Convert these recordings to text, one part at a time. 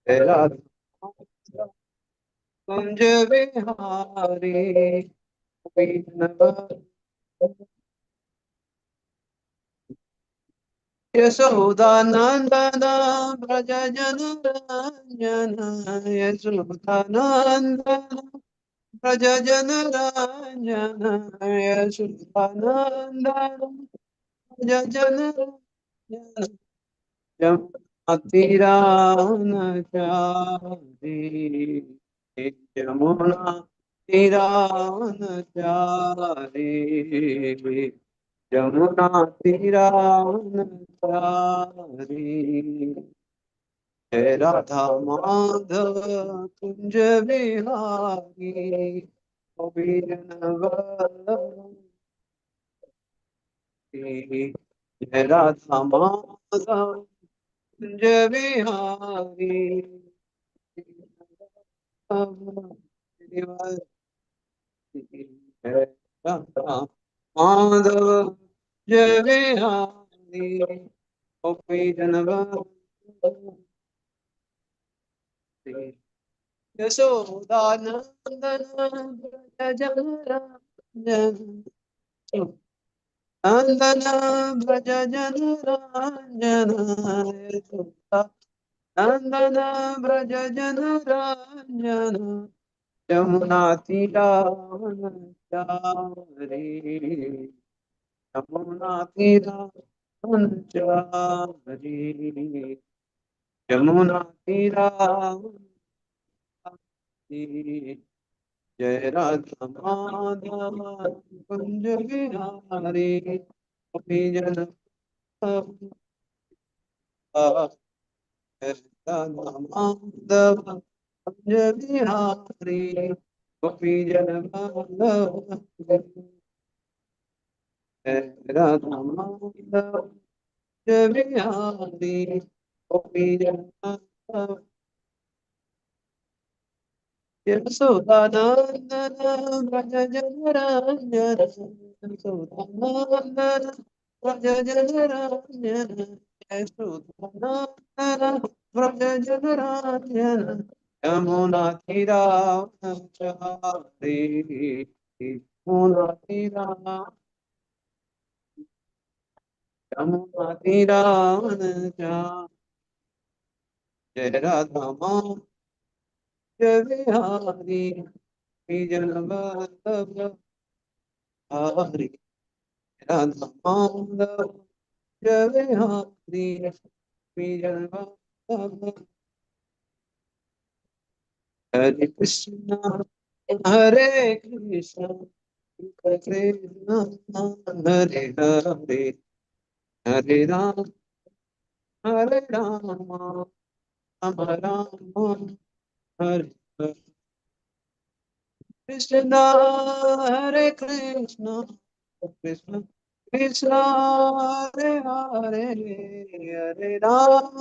तेरा कुंज बिहारी यशोदा नंदन व्रज जन रंजन यशोदा नंदन व्रज जन रंजन यशोदा नंदन व्रज जन रंजन यमुना तीरा नचारी यमुना तीरा नचारी यमुना तीरा नचारी हे राधा माधव कुंज बिहारी गोपीजन वल्लभ हे राधा माधव कुंज बिहारी है राधा माधव जय बिहारी गोपी जनवल्लभ यशोदा नंदन व्रज जन नंदन व्रज जन रंजन यशोदा नंदन व्रज जन रंजन यमुना तीरावनचारी यमुना तीरावनचारी यमुना तीरावनचारी जय राधा माधव कुंज बिहारी गोपी जन राधा माधव कुंज बिहारी गोपी जन राधा माधव जय बिहारी गोपी जन यशोदा नंदन व्रज जन रंजन यशोदा नंदन व्रज जन रंजन यशोदा नंदन व्रज जन रंजन यमुना तीरावनचारी यमुना तीरावनचारी जय राधा माधव जय बिहारी जन वल्लभ हरि राधा माधव जय बिहारी जन वल्लभ हरे कृष्णा हरे कृष्णा कृष्ण हरे हरे हरे राम राम राम हरे हरे कृष्णा हरे कृष्णा कृष्ण कृष्णा हरे हरे हरे राम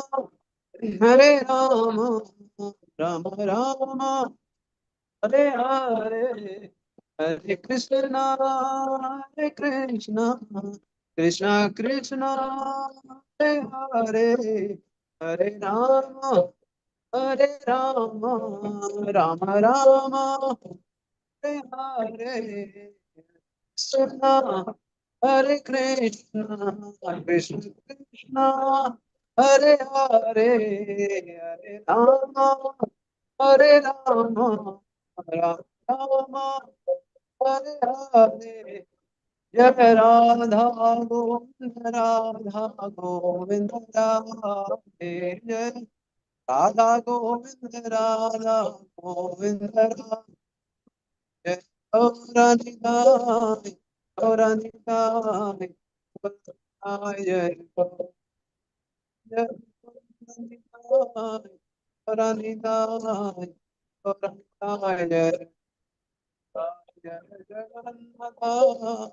राम राम हरे हरे हरे कृष्णा कृष्णा कृष्णा हरे हरे हरे राम राम राम हरे हरे कृष्णा हरे कृष्णा कृष्ण कृष्णा हरे हरे हरे राम राम राम हरे हरे जय राधा गोविंद राधे जय राधा गोविंद राधे जय गौरानिताय जय गौरानिताय गौरानिताय जय जय जगन्नाथ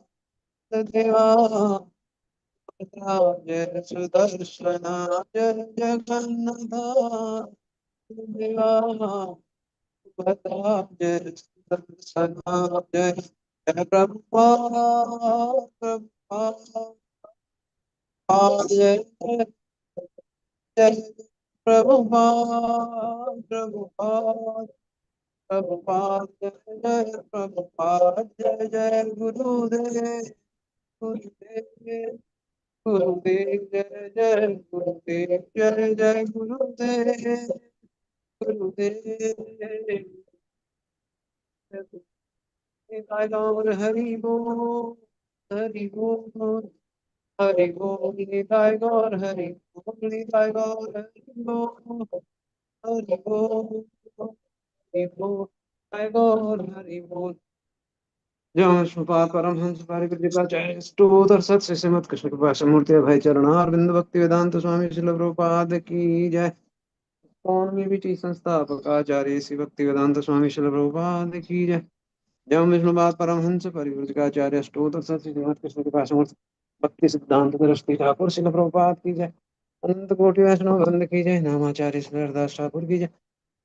देवा जय सुदर्शन जय जगन्नाथ देवा भद्रा जय सुदर्शन जय जय प्रभुपाद जय जय प्रभुपाद प्रभुपाद प्रभुपाद जय जय प्रभुपाद जय जय गुरुदेव गुरुदेव गुरुदेव जय जय गुरुदेव जय जय गुरुदेव गुरुदेव निताय गौर हरि बोल हरि बोल हरि बोल निताय गौर हरि बोल निताय गौर हरि बोल हरि बोल हरि बोल निताय गौर हरि बोल। जो श्रीपाद परमहंस परिव्राजकाचार्य स्तोत्र सत श्रीमद कृष्ण कृपा समूर्ति भाई चरणार बिंद भक्ति वेदांत स्वामी श्रील प्रभुपाद की जय। कौन में भी संस्थापक आचार्य श्री भक्ति वेदांत स्वामी श्रील प्रभुपाद की जय। जय विष्णुपाद परमहंस परिव्राजकाचार्य स्तोत्र सत श्रीमद कृष्ण कृपा समूर्ति भक्ति सिद्धांत सरस्वती ठाकुर श्रील प्रभुपाद की जय। अनंत कोटि वैष्णव वृंद की जय। नामाचार्य श्री हरदास ठाकुर की जय।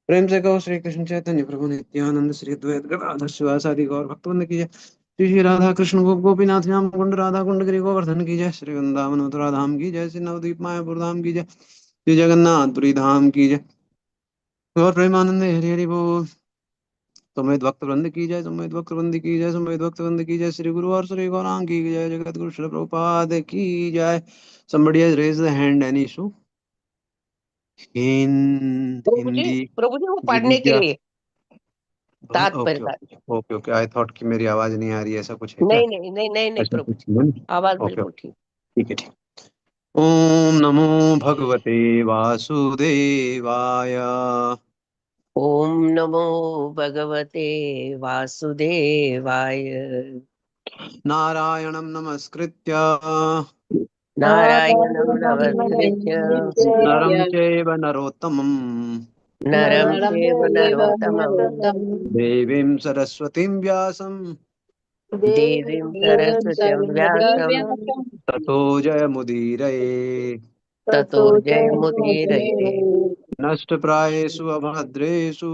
प्रेम से कहो श्री कृष्ण चैतन्य प्रभु नित्यानंद श्री अद्वैत गदाधर शिवासादि गौर भक्तवृंद की जय। श्री श्री राधा कृष्ण गोपीनाथ श्याम कुंड राधा कुंड गिरि गोवर्धन की जय। श्री वृंदावन मथुरा धाम की जय। श्री नवदीप मायापुर धाम की जय। श्री जगन्नाथपुरी धाम की जय। और प्रेमानंद हरि हरि बोल। सुमेध भक्त वृंद की जय। सुमेध भक्त वृंद की जय। सुमेध भक्त वृंद की जय। श्री गुरु और श्री गौरांग की जय। जगत गुरु श्री प्रभुपाद की जय। Somebody has raised the hand. Any issue in Prabhu ji Hindi? प्रभु जी वो पढ़ने के लिए तात्पर्य ओके का। Okay okay okay I thought कि मेरी आवाज नहीं आ रही है, ऐसा कुछ है क्या? नहीं नहीं नहीं नहीं नहीं ऐसा प्रभु कुछ नहीं। आवाज ओके बिल्कुल ओके ठीक। ठीक है ठीक। ओम नमो भगवते वासुदेवाय। ओम नमो भगवते वासुदेवाय। नारायणं नमस्कृत्य नारायणं नमस्कृत्य नरं चैव नरोत्तमं नरं चैव नरोत्तमं देवीं सरस्वतीं व्यासं देवीं सरस्वतीं व्यासं ततो जयमुदीरये। ततो जयमुदीरये। नष्टप्रायेषु अभद्रेषु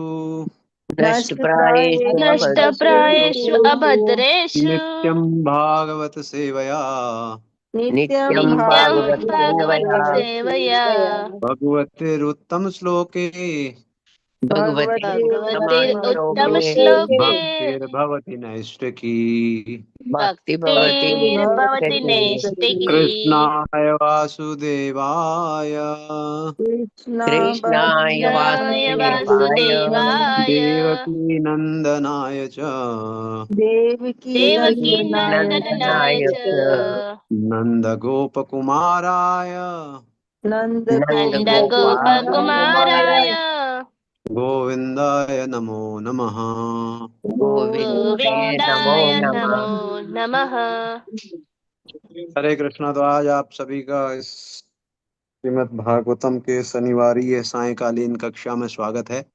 नष्टप्रायेषु नष्टप्रायेषु अभद्रेषु अभद्रेषु नित्यं भागवत सेवया नित्यं नित्यं भागवत सेवया भागवत सेवया भगवतेरुत्तम श्लोके भगवते भगवते उत्तम उत्तमश्लोके श्लोके भक्तिर्भवति नैष्ठिकी। भक्ति भवति भक्तिर्भवति नैष्ठिकी। नैष्टिकी। कृष्णाय वासुदेवाय कृष्णाय कृष्णाय वासुदेवाय वासुदेवाय देवकी नंदनाय च देवकी देवकी नन्दनाय नन्दनाय च च नन्दगोपकुमाराय नन्दगोपालकुमाराय नन्दगोपकुमाराय गोविन्दाय नमो नमः। गोविन्दे नमो गोविन्दाय नमः। नमो नमः। हरे कृष्णा। तो आज आप सभी का इस श्रीमद् भागवतम के शनिवारी सायकालीन कक्षा में स्वागत है।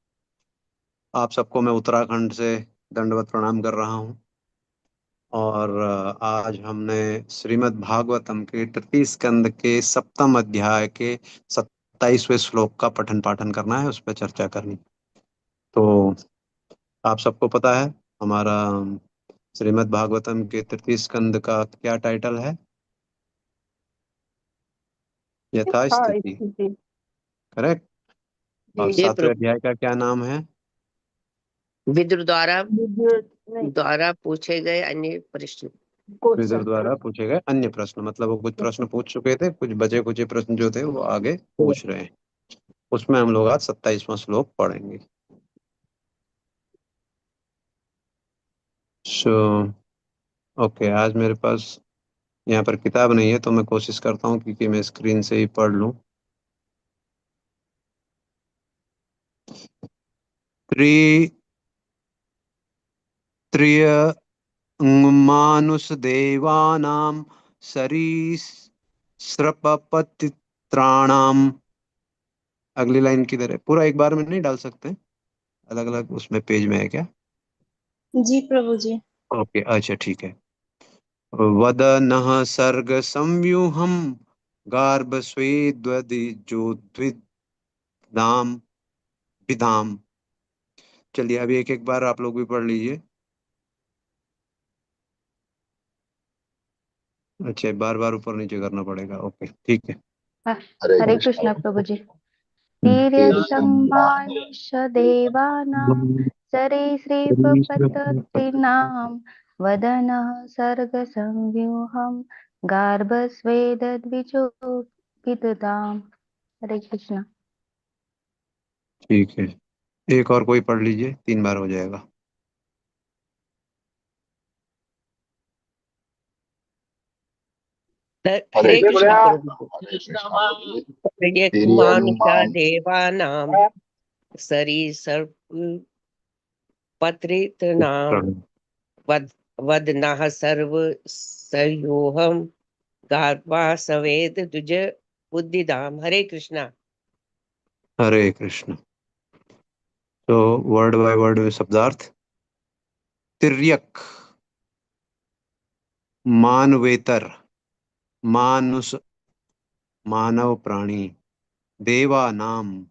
आप सबको मैं उत्तराखंड से दंडवत प्रणाम कर रहा हूँ। और आज हमने श्रीमद् भागवतम के तृतीय स्कंद के सप्तम अध्याय के 27वें श्लोक का पठन पाठन करना है, उस पर चर्चा करनी। तो आप सबको पता है हमारा श्रीमद् भागवतम के तृतीय स्कंद का क्या टाइटल है? यथास्थिति। करेक्ट। और ये 7वें प्रभु अध्याय का क्या नाम है? विदुर द्वारा पूछे गए अन्य प्रश्न। विदुर द्वारा पूछे गए अन्य प्रश्न, मतलब वो कुछ प्रश्न पूछ चुके थे, कुछ बचे कुछ प्रश्न जो थे वो आगे पूछ रहे हैं। उसमें हम लोग आज 27वां श्लोक पढ़ेंगे। सो ओके, आज मेरे पास यहाँ पर किताब नहीं है तो मैं कोशिश करता हूँ कि मैं स्क्रीन से ही पढ़ लूँ। त्रि त्रियमानुषदेवानां सरीसृपपतित्राणाम। अगली लाइन किधर है? पूरा एक बार में नहीं डाल सकते, अलग अलग उसमें पेज में है क्या? जी प्रभु जी। ओके अच्छा ठीक है। वदनः सर्ग संव्यूहम गार्भस्वेद्वदिजोद्विदाम विधाम। चलिए अभी एक एक बार आप लोग भी पढ़ लीजिए। अच्छा, बार बार ऊपर नीचे करना पड़ेगा। ओके ठीक है। हरे कृष्णा प्रभु जी। तिर्यक्तं मानुषदेवानां सरीसृपपतॄणां वदनः सर्गसंव्यूहं गार्भस्वेदद्विजोपितताम्। हरे कृष्णा। ठीक है, एक और कोई पढ़ लीजिए, 3 बार हो जाएगा। हरे कृष्ण प्रभु। मानुषा देवानां सरीसृप पत्रितनां वदनः सर्व संयोहम गार्वा सवेद द्विज बुद्धिदाम। हरे कृष्णा। हरे कृष्ण। तो वर्ड बाय वर्ड में शब्दार्थ। तिर्यक मानवेतर, मानुष मानव प्राणी, देवानाम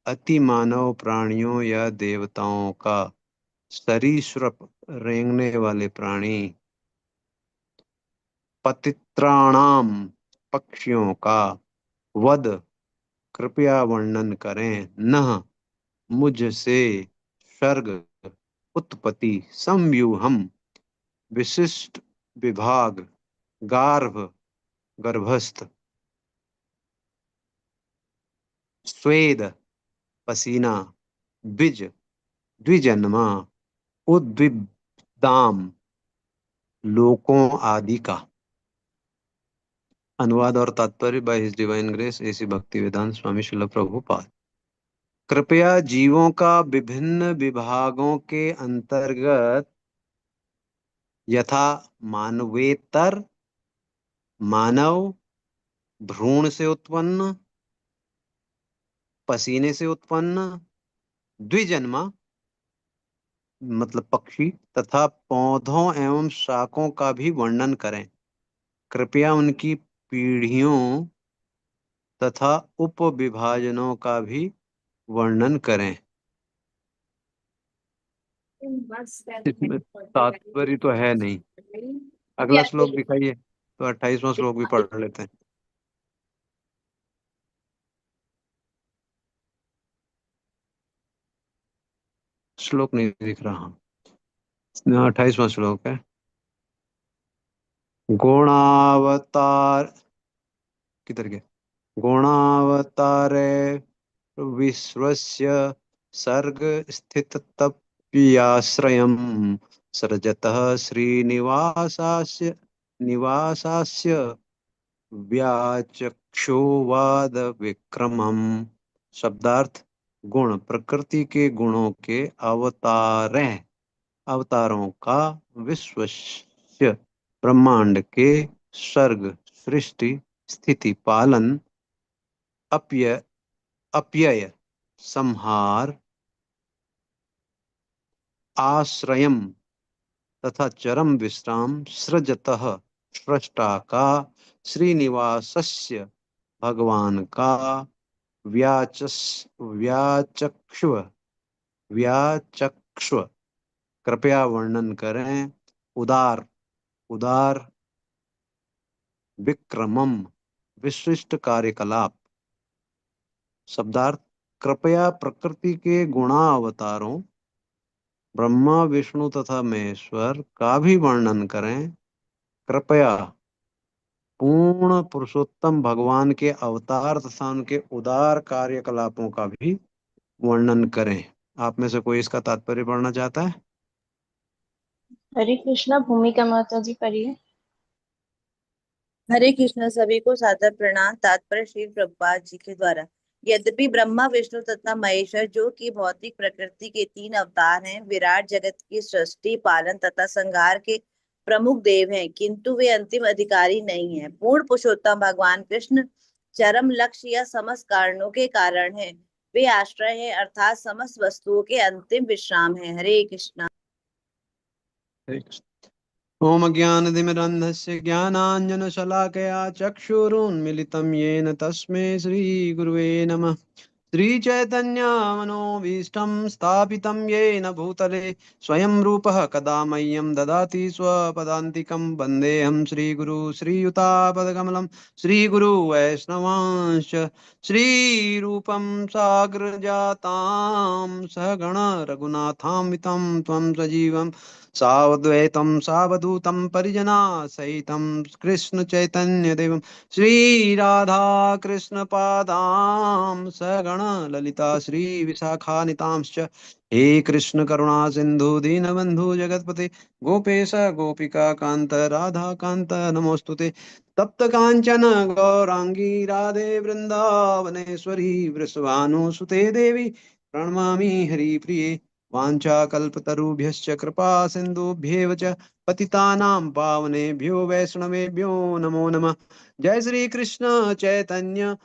अति मानव प्राणियों या देवताओं का, सरीसृप रेंगने वाले प्राणी, पतित्राणाम पक्षियों का, वद कृपया वर्णन करें, नह मुझसे, सर्ग उत्पत्ति, संव्यूहम विशिष्ट विभाग, गार्भ गर्भस्थ, स्वेद पसीना, द्विज द्विजन्मा, उद्विदाम लोकों आदि का। अनुवाद और तात्पर्य by his divine grace AC भक्ति वेदांत स्वामी श्रील प्रभुपाद। कृपया जीवों का विभिन्न विभागों के अंतर्गत यथा मानवेतर मानव, भ्रूण से उत्पन्न, पसीने से उत्पन्न, द्विजन्मा मतलब पक्षी, तथा पौधों एवं शाकों का भी वर्णन करें। कृपया उनकी पीढ़ियों तथा उपविभाजनों का भी वर्णन करें। इसमें तात्पर्य तो है नहीं। अगला श्लोक दिखाइए, तो 28वां श्लोक भी पढ़ लेते हैं। श्लोक नहीं दिख रहा। 28वां श्लोक है। गुणावतार किधर गया? गुणावतारे विश्वस्य सर्ग स्थित तप्याश्रयम् सृजतः श्रीनिवासास्य निवासास्य व्याचक्षुवाद विक्रमम्। शब्दार्थ। गुण प्रकृति के गुणों के अवतारों का विश्वस्य ब्रह्मांड के सर्ग सृष्टि स्थिति पालन अपयय संहार आश्रयम तथा चरम विश्राम सृजतः सृष्टा का श्रीनिवासस्य भगवान का व्याचक्ष्व कृपया वर्णन करें। उदार विक्रमम विशिष्ट कार्यकलाप। शब्दार्थ। कृपया प्रकृति के गुणावतारों ब्रह्मा विष्णु तथा महेश्वर का भी वर्णन करें। कृपया पूर्ण पुरुषोत्तम भगवान के अवतार तथा उनके उदार कार्यकलापों का भी वर्णन करें। आप में से कोई इसका तात्पर्य पढ़ना चाहता है? हरे कृष्णा। भूमिका माता जी पढ़िए। हरे कृष्ण। सभी को सादर प्रणाम। तात्पर्य श्री प्रभुपाद जी के द्वारा। यद्यपि ब्रह्मा विष्णु तथा महेश्वर जो कि भौतिक प्रकृति के 3 अवतार हैं, विराट जगत की सृष्टि पालन तथा संहार के प्रमुख देव हैं, किंतु वे अंतिम अधिकारी नहीं हैं। पूर्ण पुरुषोत्तम भगवान कृष्ण चरम लक्ष्य या समस्त कारणों के कारण है। वे आश्रय है अर्थात समस्त वस्तुओं के अंतिम विश्राम है। हरे कृष्णा। ओम ज्ञानतिमिरन्धस्य ज्ञानाञ्जनशलाकया चक्षुरुन्मिलितं येन तस्मै श्रीगुरुवे नमः। श्रीचैतन्य मनोभीष्टं स्थापितं येन भूतले स्वयं रूपः कदा मह्यं ददाति स्वपदान्तिकं वन्देऽहं श्रीगुरु श्रीयुतापदकमलं श्रीगुरु वैष्णवांश्च श्रीरूपं साग्रजातां सहगण रघुनाथान्वितं त्वं सजीवं सावद्वैतं सावधूतं परिजना सहितं कृष्ण चैतन्य देवं श्री राधा कृष्ण पादां सगण ललिता श्री विशाखानितांश्च हे कृष्ण करुणा सिंधु दीनबंधु जगतपते गोपेश गोपिका कांत राधा कांत नमोस्तुते तप्त कांचन गौरांगी राधे वृंदावनेश्वरी वृषभानुसुते देवी प्रणमामि हरिप्रिये वाञ्छाकल्पतरुभ्यश्च कृपा सिन्धुभ्येव च पतितानां पावनेभ्यो वैष्णवेभ्यो नमो नमः। जय श्री कृष्ण चैतन्य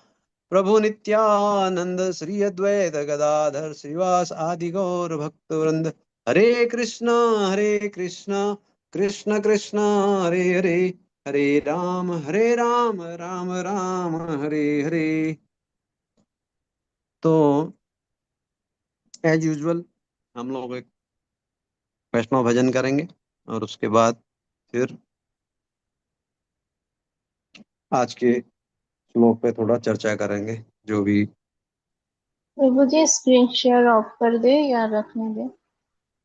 प्रभु नित्यानंद श्री अद्वैत गदाधर श्रीवास आदि गौर भक्त वृंद हरे कृष्ण कृष्ण कृष्ण हरे हरे हरे राम राम राम हरे हरे। तो एज यूजुअल हम लोग एक वैष्णव भजन करेंगे और उसके बाद फिर आज के श्लोक पे थोड़ा चर्चा करेंगे जो भी। प्रभु जी स्क्रीन शेयर ऑफ कर दे या रखने दे?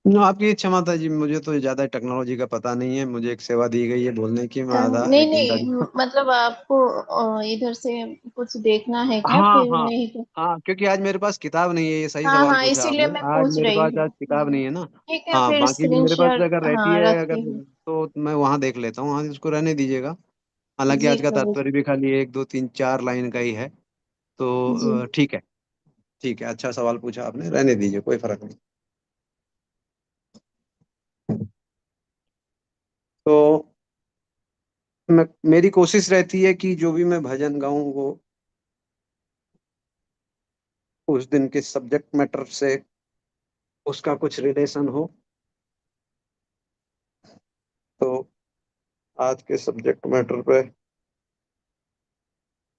आपकी इच्छा माता जी, मुझे तो ज्यादा टेक्नोलॉजी का पता नहीं है। मुझे एक सेवा दी गई है बोलने की, मैं आधा नहीं एक घंटा। नहीं, मतलब आपको इधर से कुछ देखना है क्या, हाँ फिर हाँ नहीं तो? हाँ, क्योंकि आज मेरे पास किताब नहीं है, ये सही हाँ सवाल हाँ, पूछा इसीलिए आपने। मैं आज पूछ मेरे रही पास हूँ। आज किताब नहीं है ना। ठीक है, हाँ, फिर बाकी भी स्क्रीन मेरे पास शेयर अगर रहती हाँ है रख अगर, दीजिए। तो मैं वहां देख लेता हूँ। आज इसको रहने दीजिएगा। हालांकि जी आज का प्रभु तात्पर्य भी खाली एक दो तीन चार लाइन का ही है। जी। तो ठीक है। ठीक है, अच्छा सवाल पूछा आपने, रहने दीजिए, कोई फर्क नहीं। तो मेरी कोशिश रहती है कि जो भी मैं भजन गाऊं वो उस दिन के सब्जेक्ट मैटर से उसका कुछ रिलेशन हो। तो आज के सब्जेक्ट मैटर पे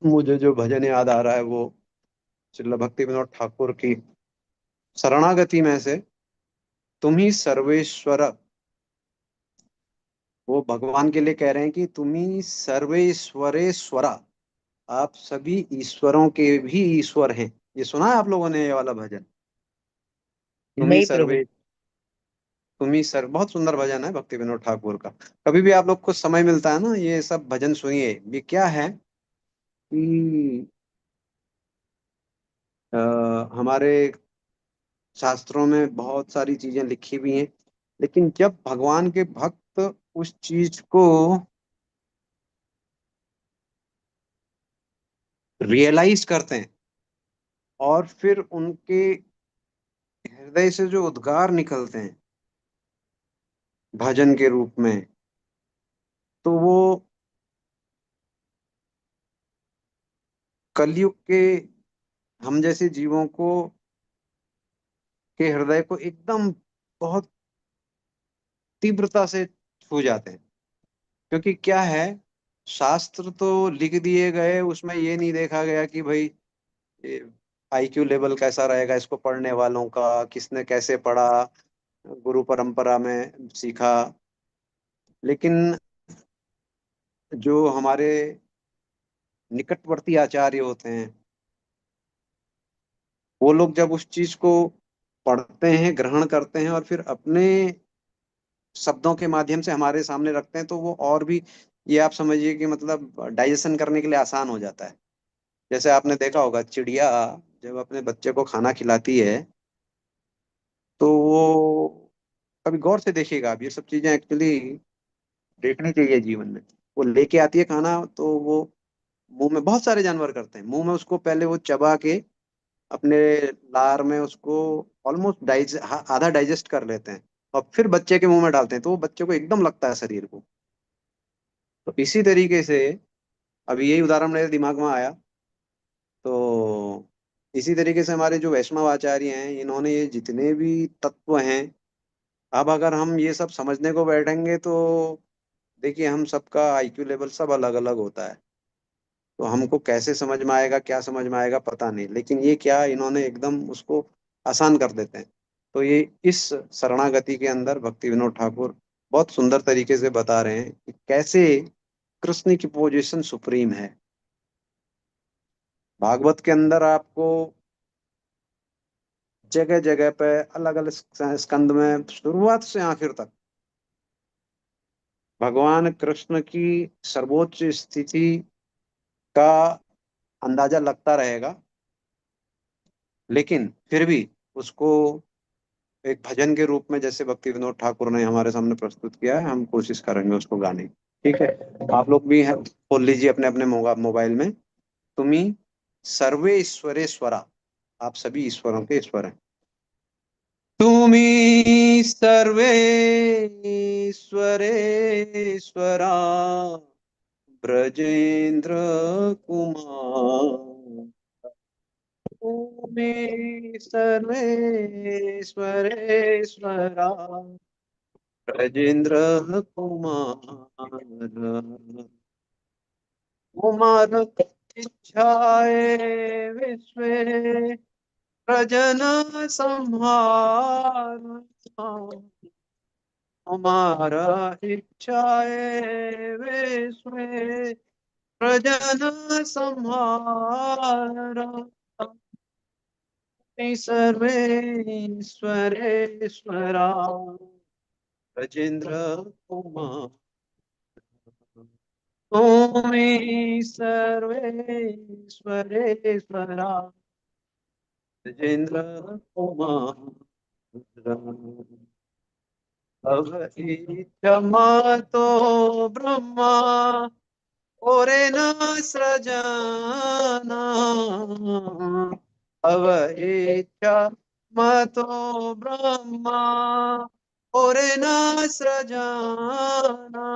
मुझे जो भजन याद आ रहा है वो श्रील भक्ति विनोद ठाकुर की शरणागति में से तुम ही सर्वेश्वर। वो भगवान के लिए कह रहे हैं कि तुम ही सर्वेश्वरेश्वरा, आप सभी ईश्वरों के भी ईश्वर हैं। ये सुना है आप लोगों ने ये वाला भजन? तुम ही नहीं प्रभु। सर्वे तुम ही सर, बहुत सुंदर भजन है भक्ति विनोद ठाकुर का। कभी भी आप लोग को समय मिलता है ना, ये सब भजन सुनिए। ये क्या है कि अ, हमारे शास्त्रों में बहुत सारी चीजें लिखी हुई हैं, लेकिन जब भगवान के भक्त उस चीज को रियलाइज करते हैं और फिर उनके हृदय से जो उद्गार निकलते हैं भजन के रूप में, तो वो कलयुग के हम जैसे जीवों को के हृदय को एकदम बहुत तीव्रता से छू जाते हैं। क्योंकि क्या है, शास्त्र तो लिख दिए गए, उसमें ये नहीं देखा गया कि भाई आईक्यू लेवल कैसा रहेगा इसको पढ़ने वालों का, किसने कैसे पढ़ा, गुरु परंपरा में सीखा। लेकिन जो हमारे निकटवर्ती आचार्य होते हैं, वो लोग जब उस चीज को पढ़ते हैं, ग्रहण करते हैं और फिर अपने शब्दों के माध्यम से हमारे सामने रखते हैं, तो वो और भी, ये आप समझिए कि मतलब डाइजेशन करने के लिए आसान हो जाता है। जैसे आपने देखा होगा, चिड़िया जब अपने बच्चे को खाना खिलाती है तो वो, कभी गौर से देखिएगा आप, ये सब चीजें एक्चुअली देखनी चाहिए जीवन में। वो लेके आती है खाना तो वो मुंह में, बहुत सारे जानवर करते हैं, मुंह में उसको पहले वो चबा के अपने लार में उसको ऑलमोस्ट आधा डाइजेस्ट कर लेते हैं और फिर बच्चे के मुंह में डालते हैं, तो वो बच्चे को एकदम लगता है शरीर को। तो इसी तरीके से अभी यही उदाहरण मेरे दिमाग में आया। तो इसी तरीके से हमारे जो वैष्णव आचार्य हैं, इन्होंने ये जितने भी तत्व हैं, अब अगर हम ये सब समझने को बैठेंगे तो देखिए हम सबका आईक्यू लेवल सब अलग अलग होता है। तो हमको कैसे समझ में आएगा, क्या समझ में आएगा पता नहीं, लेकिन ये क्या इन्होंने एकदम उसको आसान कर देते हैं। तो ये इस शरणागति के अंदर भक्ति विनोद ठाकुर बहुत सुंदर तरीके से बता रहे हैं कि कैसे कृष्ण की पोजीशन सुप्रीम है। भागवत के अंदर आपको जगह जगह पे अलग अलग स्कंद में शुरुआत से आखिर तक भगवान कृष्ण की सर्वोच्च स्थिति का अंदाजा लगता रहेगा, लेकिन फिर भी उसको एक भजन के रूप में जैसे भक्ति विनोद ठाकुर ने हमारे सामने प्रस्तुत किया है, हम कोशिश करेंगे उसको गाने की। ठीक है, आप लोग भी बोल लीजिए अपने अपने मोबाइल में, तुम्ही सर्वे ईश्वरेश्वरा, आप सभी ईश्वरों के ईश्वर हैं। तुम्ही सर्वे ईश्वरेश्वरा ब्रजेंद्र कुमार, तुम्ही सर्वेश्वरेश्वरा ब्रजेंद्र कुमार, कुमार इच्छाए विश्व प्रजन संहार, हमारा इच्छाए विश्व प्रजन संहार, सर्वेश्वरेश्वरा ब्रजेंद्र कुमार, तुम्ही सर्वेश्वरेश्वरा ब्रजेंद्र कुमार, अब क्षमा तो ब्रह्मा ओरे न सृजना, अब इच्छा मतो ब्रह्मा ओरे न सृजना,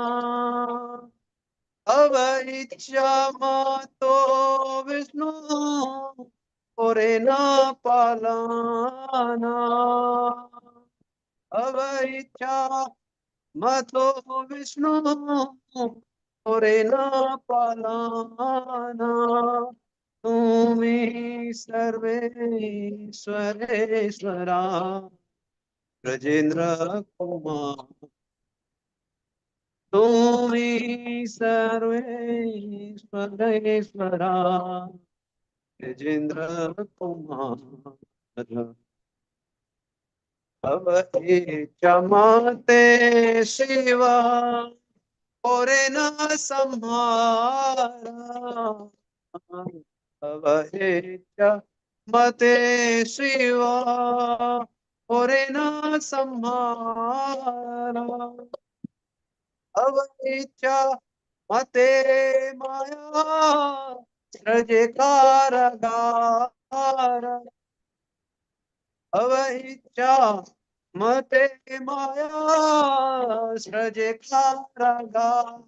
अब इच्छा मतो विष्णु ओरे न पालना, अब इच्छा मतो विष्णु ओरे न पालना, तुम्ही सर्वेश्वरेश्वरा ब्रजेंद्र कुमार, तुम्ही सर्वेश्वरेश्वरा ब्रजेंद्र कुमार, अब चमते शिवा ओरे न संहारा, अब मते शिवा ओरे न संहारा, अब इच्छा मते माया सृज कारगार, अब इच्छा मते माया सृज कारगार,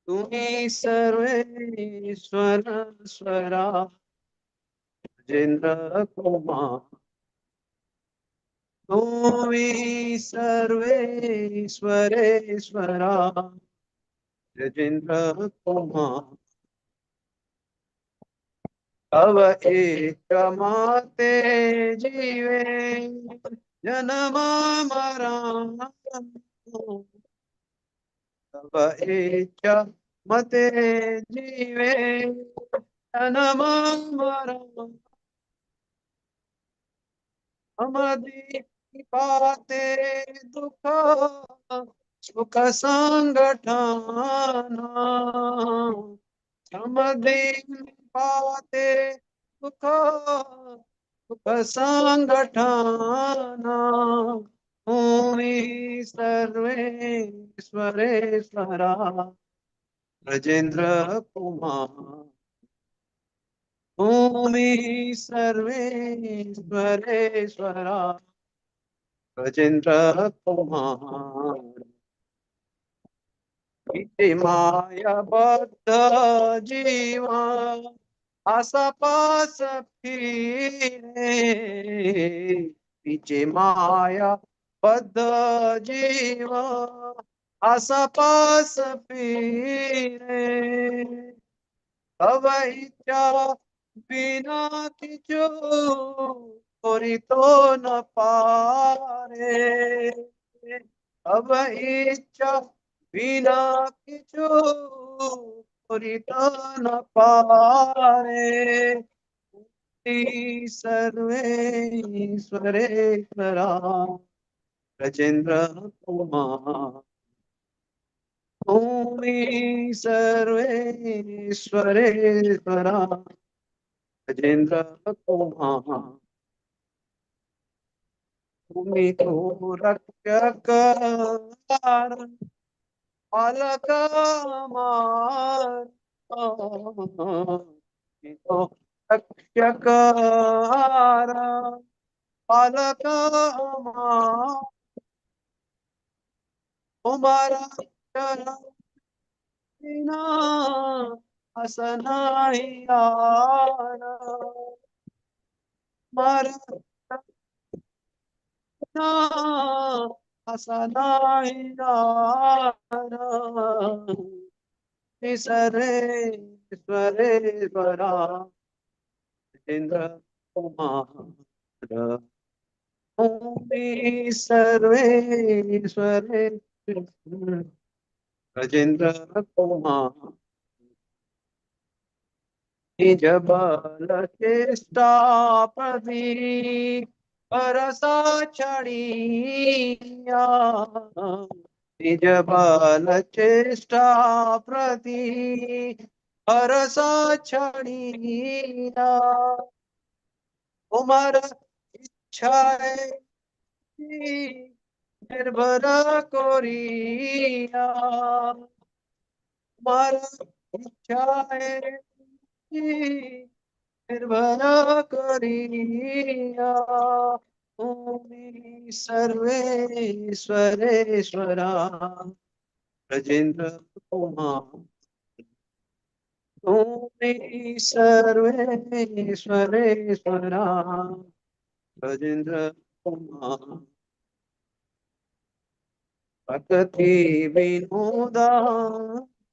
तुम्ही सर्वेश्वर स्वरा ब्रजेंद्र कुमार, तुम्ही सर्वेश्वरेश्वरा ब्रजेंद्र कुमार, अब एक माते जीवे जन्म मरण, अब एक मते जीवे जन्म मरण, हमारी पाते दुख सुख संगठना, समदीन पाते सुख सुख संगठना, भूमि सर्वेश्वरेश्वरा ब्रजेंद्र कुमार, भूमि सर्वेश्वरेश्वरा ब्रजेंद्र कुमार, इति माया बद्ध जीवा आसपास फिरे, पीछे माया बद्ध जीवा आस पास फिरे, तब इच्छा बिना किछु कोरी तो न पारे। अब इच्छा बिना किछु कोरी तो न पारे। सर्वेश्वरेश्वरा गजेन्द्र कुमार। भूमि सर्वेश्वरेश्वरा गजेन्द्र कुमार। भूमि तो रक्षक पालक भूमि तो रक्षक पालक हमारा चरण बिना असनाइयारा। हमारा बिना असनाइयारा। सर्वेश्वरेश्वरा इंद्र कुमार। भूमि सर्वेश्वरेश्वरा गजेन्द्र कुमार। निज बल चेष्टा प्रदीप परसा छड़िया। निज बल चेष्टा प्रदीप परसा छड़िया। उमर इच्छा निर्भर कोरिया। उमर इच्छा निर्भर करिया। भूमि सर्वेश्वरेश्वरा गजेन्द्र कुमार। भूमि सर्वेश्वरेश्वरा गजेन्द्र कुमार। भक्ति विनोदा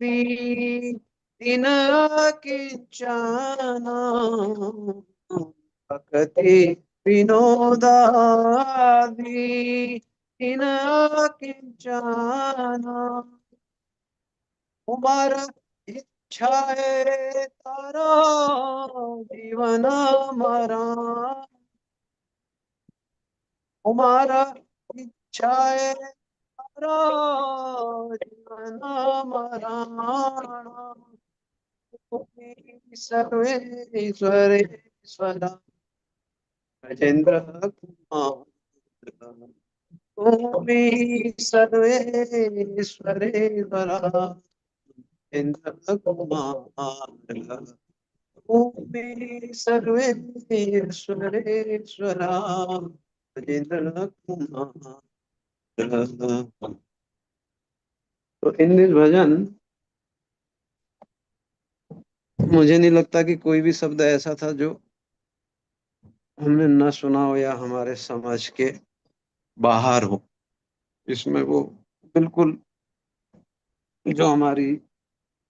दीन किंचन। भक्ति विनोदादि दीन किंचन। उमर इच्छा है तारा जीवन मरा। उमर इच्छा है तारा जीवन मरा। सर्वेश्वरेश्वरा गजेन्द्र कुमार। भूमि सर्वेश्वरेश्वरा गजेन्द्र कुमार। भूमि सर्वेश्वरेश्वरा गजेन्द्र कुमार। तो इन दिस भजन मुझे नहीं लगता कि कोई भी शब्द ऐसा था जो हमने न सुना हो या हमारे समझ के बाहर हो। इसमें वो बिल्कुल जो हमारी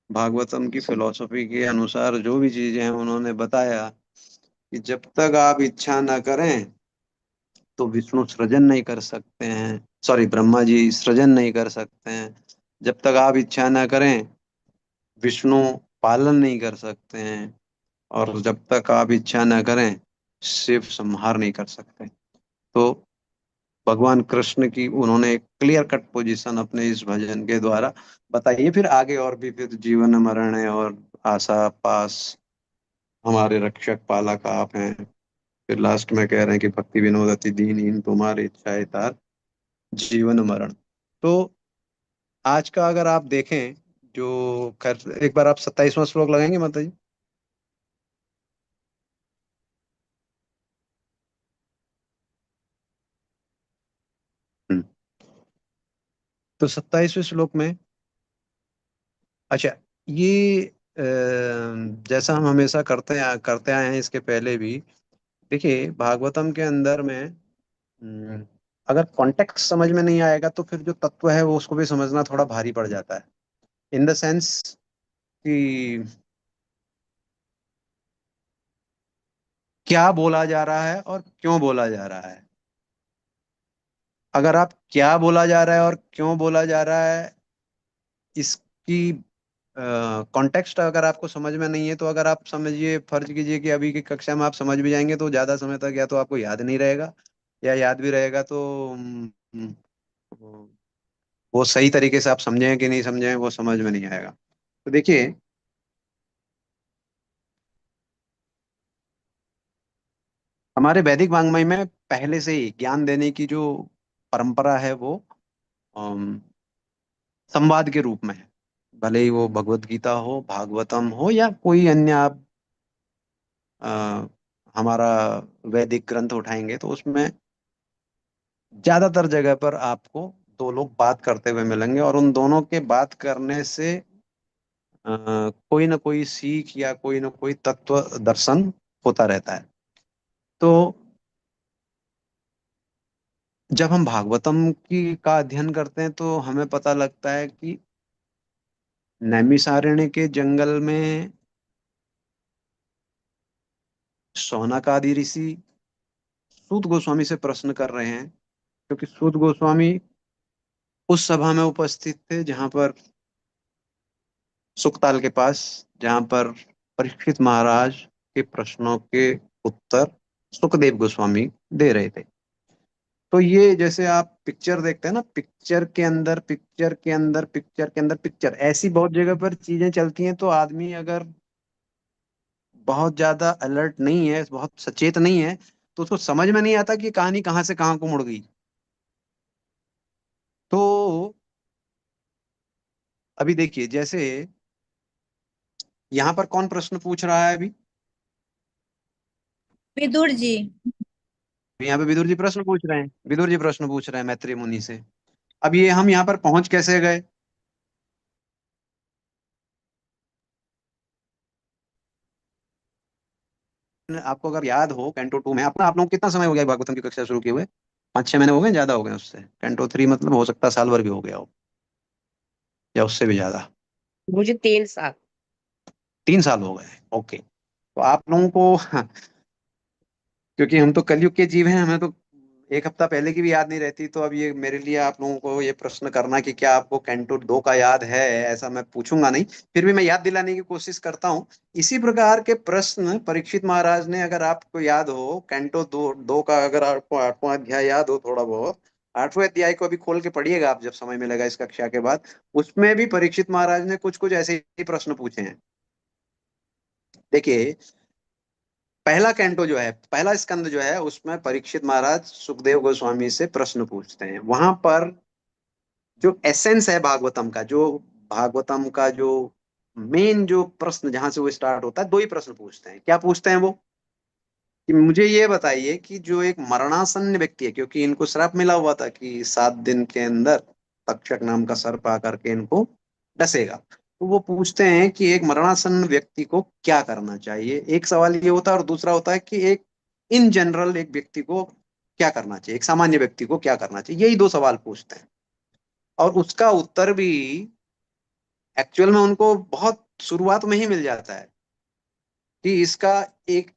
भागवतम की फिलॉसफी के अनुसार जो भी चीजें हैं उन्होंने बताया कि जब तक आप इच्छा न करें तो विष्णु सृजन नहीं कर सकते हैं। सॉरी, ब्रह्मा जी सृजन नहीं कर सकते हैं। जब तक आप इच्छा न करें विष्णु पालन नहीं कर सकते हैं। और जब तक आप इच्छा न करें शिव संहार नहीं कर सकते। तो भगवान कृष्ण की उन्होंने एक क्लियर कट पोजीशन अपने इस भजन के द्वारा बताई है। फिर आगे और भी फिर जीवन मरण है और आशा पास हमारे रक्षक पालक आप हैं। फिर लास्ट में कह रहे हैं कि भक्ति विनोद अति दीनहीन तुम्हारी इच्छा तार जीवन मरण। तो आज का अगर आप देखें जो खैर एक बार आप 27वां श्लोक लगाएंगे माता जी। हम्म। तो 27वें श्लोक में अच्छा ये जैसा हम हमेशा करते आए हैं इसके पहले भी। देखिए भागवतम के अंदर में अगर कॉन्टेक्स्ट समझ में नहीं आएगा तो फिर जो तत्व है वो उसको भी समझना थोड़ा भारी पड़ जाता है, इन द सेंस कि क्या बोला जा रहा है और क्यों बोला जा रहा है। अगर आप क्या बोला जा रहा है और क्यों बोला जा रहा है इसकी कॉन्टेक्स्ट अगर आपको समझ में नहीं है, तो अगर आप समझिए, फर्ज कीजिए कि अभी की कक्षा में आप समझ भी जाएंगे तो ज्यादा समय तक या तो आपको याद नहीं रहेगा, या याद भी रहेगा तो वो सही तरीके से आप समझें कि नहीं समझें वो समझ में नहीं आएगा। तो देखिए, हमारे वैदिक वाङ्मय में पहले से ही ज्ञान देने की जो परंपरा है वो अम, संवाद के रूप में है। भले ही वो भगवत गीता हो, भागवतम हो, या कोई अन्य आप अ, हमारा वैदिक ग्रंथ उठाएंगे तो उसमें ज्यादातर जगह पर आपको दो लोग बात करते हुए मिलेंगे, और उन दोनों के बात करने से कोई ना कोई सीख या कोई ना कोई तत्व दर्शन होता रहता है। तो जब हम भागवतम की का अध्ययन करते हैं तो हमें पता लगता है कि नैमिषारण्य के जंगल में शौनकादि ऋषि सूत गोस्वामी से प्रश्न कर रहे हैं, क्योंकि सूत गोस्वामी उस सभा में उपस्थित थे जहां पर सुकताल के पास, जहां पर परीक्षित महाराज के प्रश्नों के उत्तर सुखदेव गोस्वामी दे रहे थे। तो ये जैसे आप पिक्चर देखते हैं ना, पिक्चर के अंदर पिक्चर के अंदर पिक्चर के अंदर पिक्चर, ऐसी बहुत जगह पर चीजें चलती हैं। तो आदमी अगर बहुत ज्यादा अलर्ट नहीं है, बहुत सचेत नहीं है, तो उसको समझ में नहीं आता कि कहानी कहाँ से कहाँ को मुड़ गई। तो अभी देखिए, जैसे यहाँ पर कौन प्रश्न पूछ रहा है अभी? विदुर जी। यहाँ पे विदुर जी प्रश्न पूछ रहे हैं, विदुर जी प्रश्न पूछ रहे हैं मैत्रेय मुनि से। अब ये हम यहाँ पर पहुंच कैसे गए? आपको अगर याद हो, कैंटो टू में अपना, आप लोगों को कितना समय हो गया भागवतम की कक्षा शुरू किए हुए? 5-6 महीने हो गए, ज्यादा हो गए उससे? कैंटो थ्री मतलब हो सकता है साल भर भी हो गया हो, या उससे भी ज्यादा। मुझे 3 साल। 3 साल हो गए, ओके। तो आप लोगों को क्योंकि हम तो कलयुग के जीव हैं, हमें तो एक हफ्ता पहले की भी याद नहीं रहती। तो अब ये मेरे लिए आप लोगों को ये प्रश्न करना कि क्या आपको कैंटो 2 का याद है, ऐसा मैं पूछूंगा नहीं, फिर भी मैं याद दिलाने की कोशिश करता हूँ। इसी प्रकार के प्रश्न परीक्षित महाराज ने, अगर आपको याद हो कैंटो दो का, अगर आपको 8वां अध्याय याद हो थोड़ा बहुत, 8वें अध्याय को अभी खोल के पढ़िएगा आप जब समय मिलेगा इस कक्षा के बाद। उसमें भी परीक्षित महाराज ने कुछ कुछ ऐसे ही प्रश्न पूछे हैं। देखिए, पहला कैंटो जो है, पहला स्कंद जो है, उसमें परीक्षित महाराज सुखदेव गोस्वामी से प्रश्न पूछते हैं। वहां पर जो एसेंस है भागवतम का, जो भागवतम का जो मेन जो प्रश्न जहां से वो स्टार्ट होता है, दो ही प्रश्न पूछते हैं। क्या पूछते हैं वो? कि मुझे ये बताइए कि जो एक मरणासन्न व्यक्ति है, क्योंकि इनको श्राप मिला हुआ था कि 7 दिन के अंदर तक्षक नाम का सर्प आकर के इनको डसेगा, तो वो पूछते हैं कि एक मरणासन्न व्यक्ति को क्या करना चाहिए। एक सवाल ये होता है, और दूसरा होता है कि एक इन जनरल एक व्यक्ति को क्या करना चाहिए, एक सामान्य व्यक्ति को क्या करना चाहिए। यही दो सवाल पूछते हैं, और उसका उत्तर भी एक्चुअल में उनको बहुत शुरुआत में ही मिल जाता है कि इसका एक,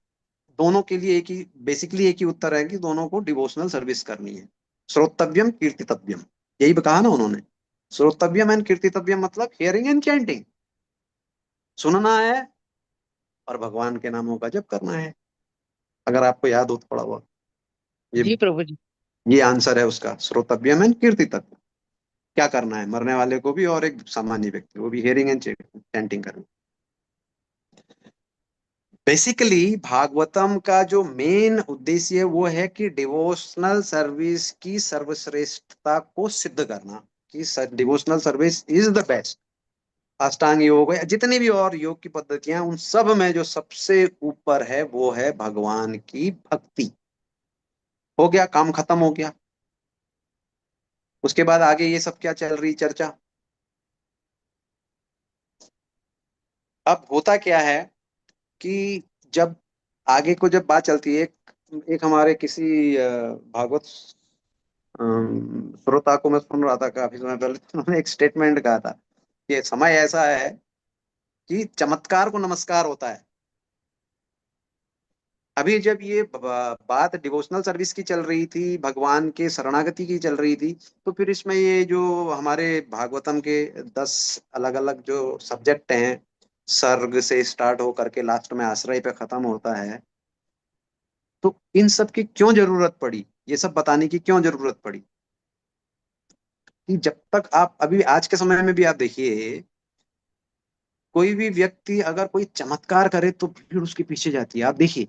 दोनों के लिए एक ही, बेसिकली एक ही उत्तर है कि दोनों को डिवोशनल सर्विस करनी है। श्रोतव्यम कीर्तितव्यम, यही कहा ना उन्होंने। श्रोतव्यम एंड कीर्तितव्यम मतलब हियरिंग एंड चैंटिंग, सुनना है और भगवान के नामों का जप करना है। अगर आपको याद हो थोड़ा बहुत, ये जी प्रभु जी। ये आंसर है उसका, श्रोतव्यम एंड कीर्तितव्यम। क्या करना है मरने वाले को भी और एक सामान्य व्यक्ति को भी, हियरिंग एंड चैंटिंग करना। बेसिकली भागवतम का जो मेन उद्देश्य है वो है कि डिवोशनल सर्विस की सर्वश्रेष्ठता को सिद्ध करना, कि devotional service is the best. अष्टांग योग है, जितनी भी और योग की पद्धतियां, उन सब में जो सबसे ऊपर है वो है भगवान की भक्ति। हो गया, काम खत्म हो गया। उसके बाद आगे ये सब क्या चल रही चर्चा? अब होता क्या है कि जब आगे को जब बात चलती है, एक हमारे किसी भागवत श्रोता को मैं सुन रहा था काफी समय पहले, तो उन्होंने एक स्टेटमेंट कहा था कि समय ऐसा है कि चमत्कार को नमस्कार होता है। अभी जब ये बात डिवोशनल सर्विस की चल रही थी, भगवान के शरणागति की चल रही थी, तो फिर इसमें ये जो हमारे भागवतम के 10 अलग अलग जो सब्जेक्ट हैं, सर्ग से स्टार्ट हो करके लास्ट में आश्रय पे खत्म होता है, तो इन सब की क्यों जरूरत पड़ी, ये सब बताने की क्यों जरूरत पड़ी? कि जब तक आप अभी आज के समय में भी आप देखिए, कोई भी व्यक्ति अगर कोई चमत्कार करे तो भीड़ उसके पीछे जाती है। आप देखिए,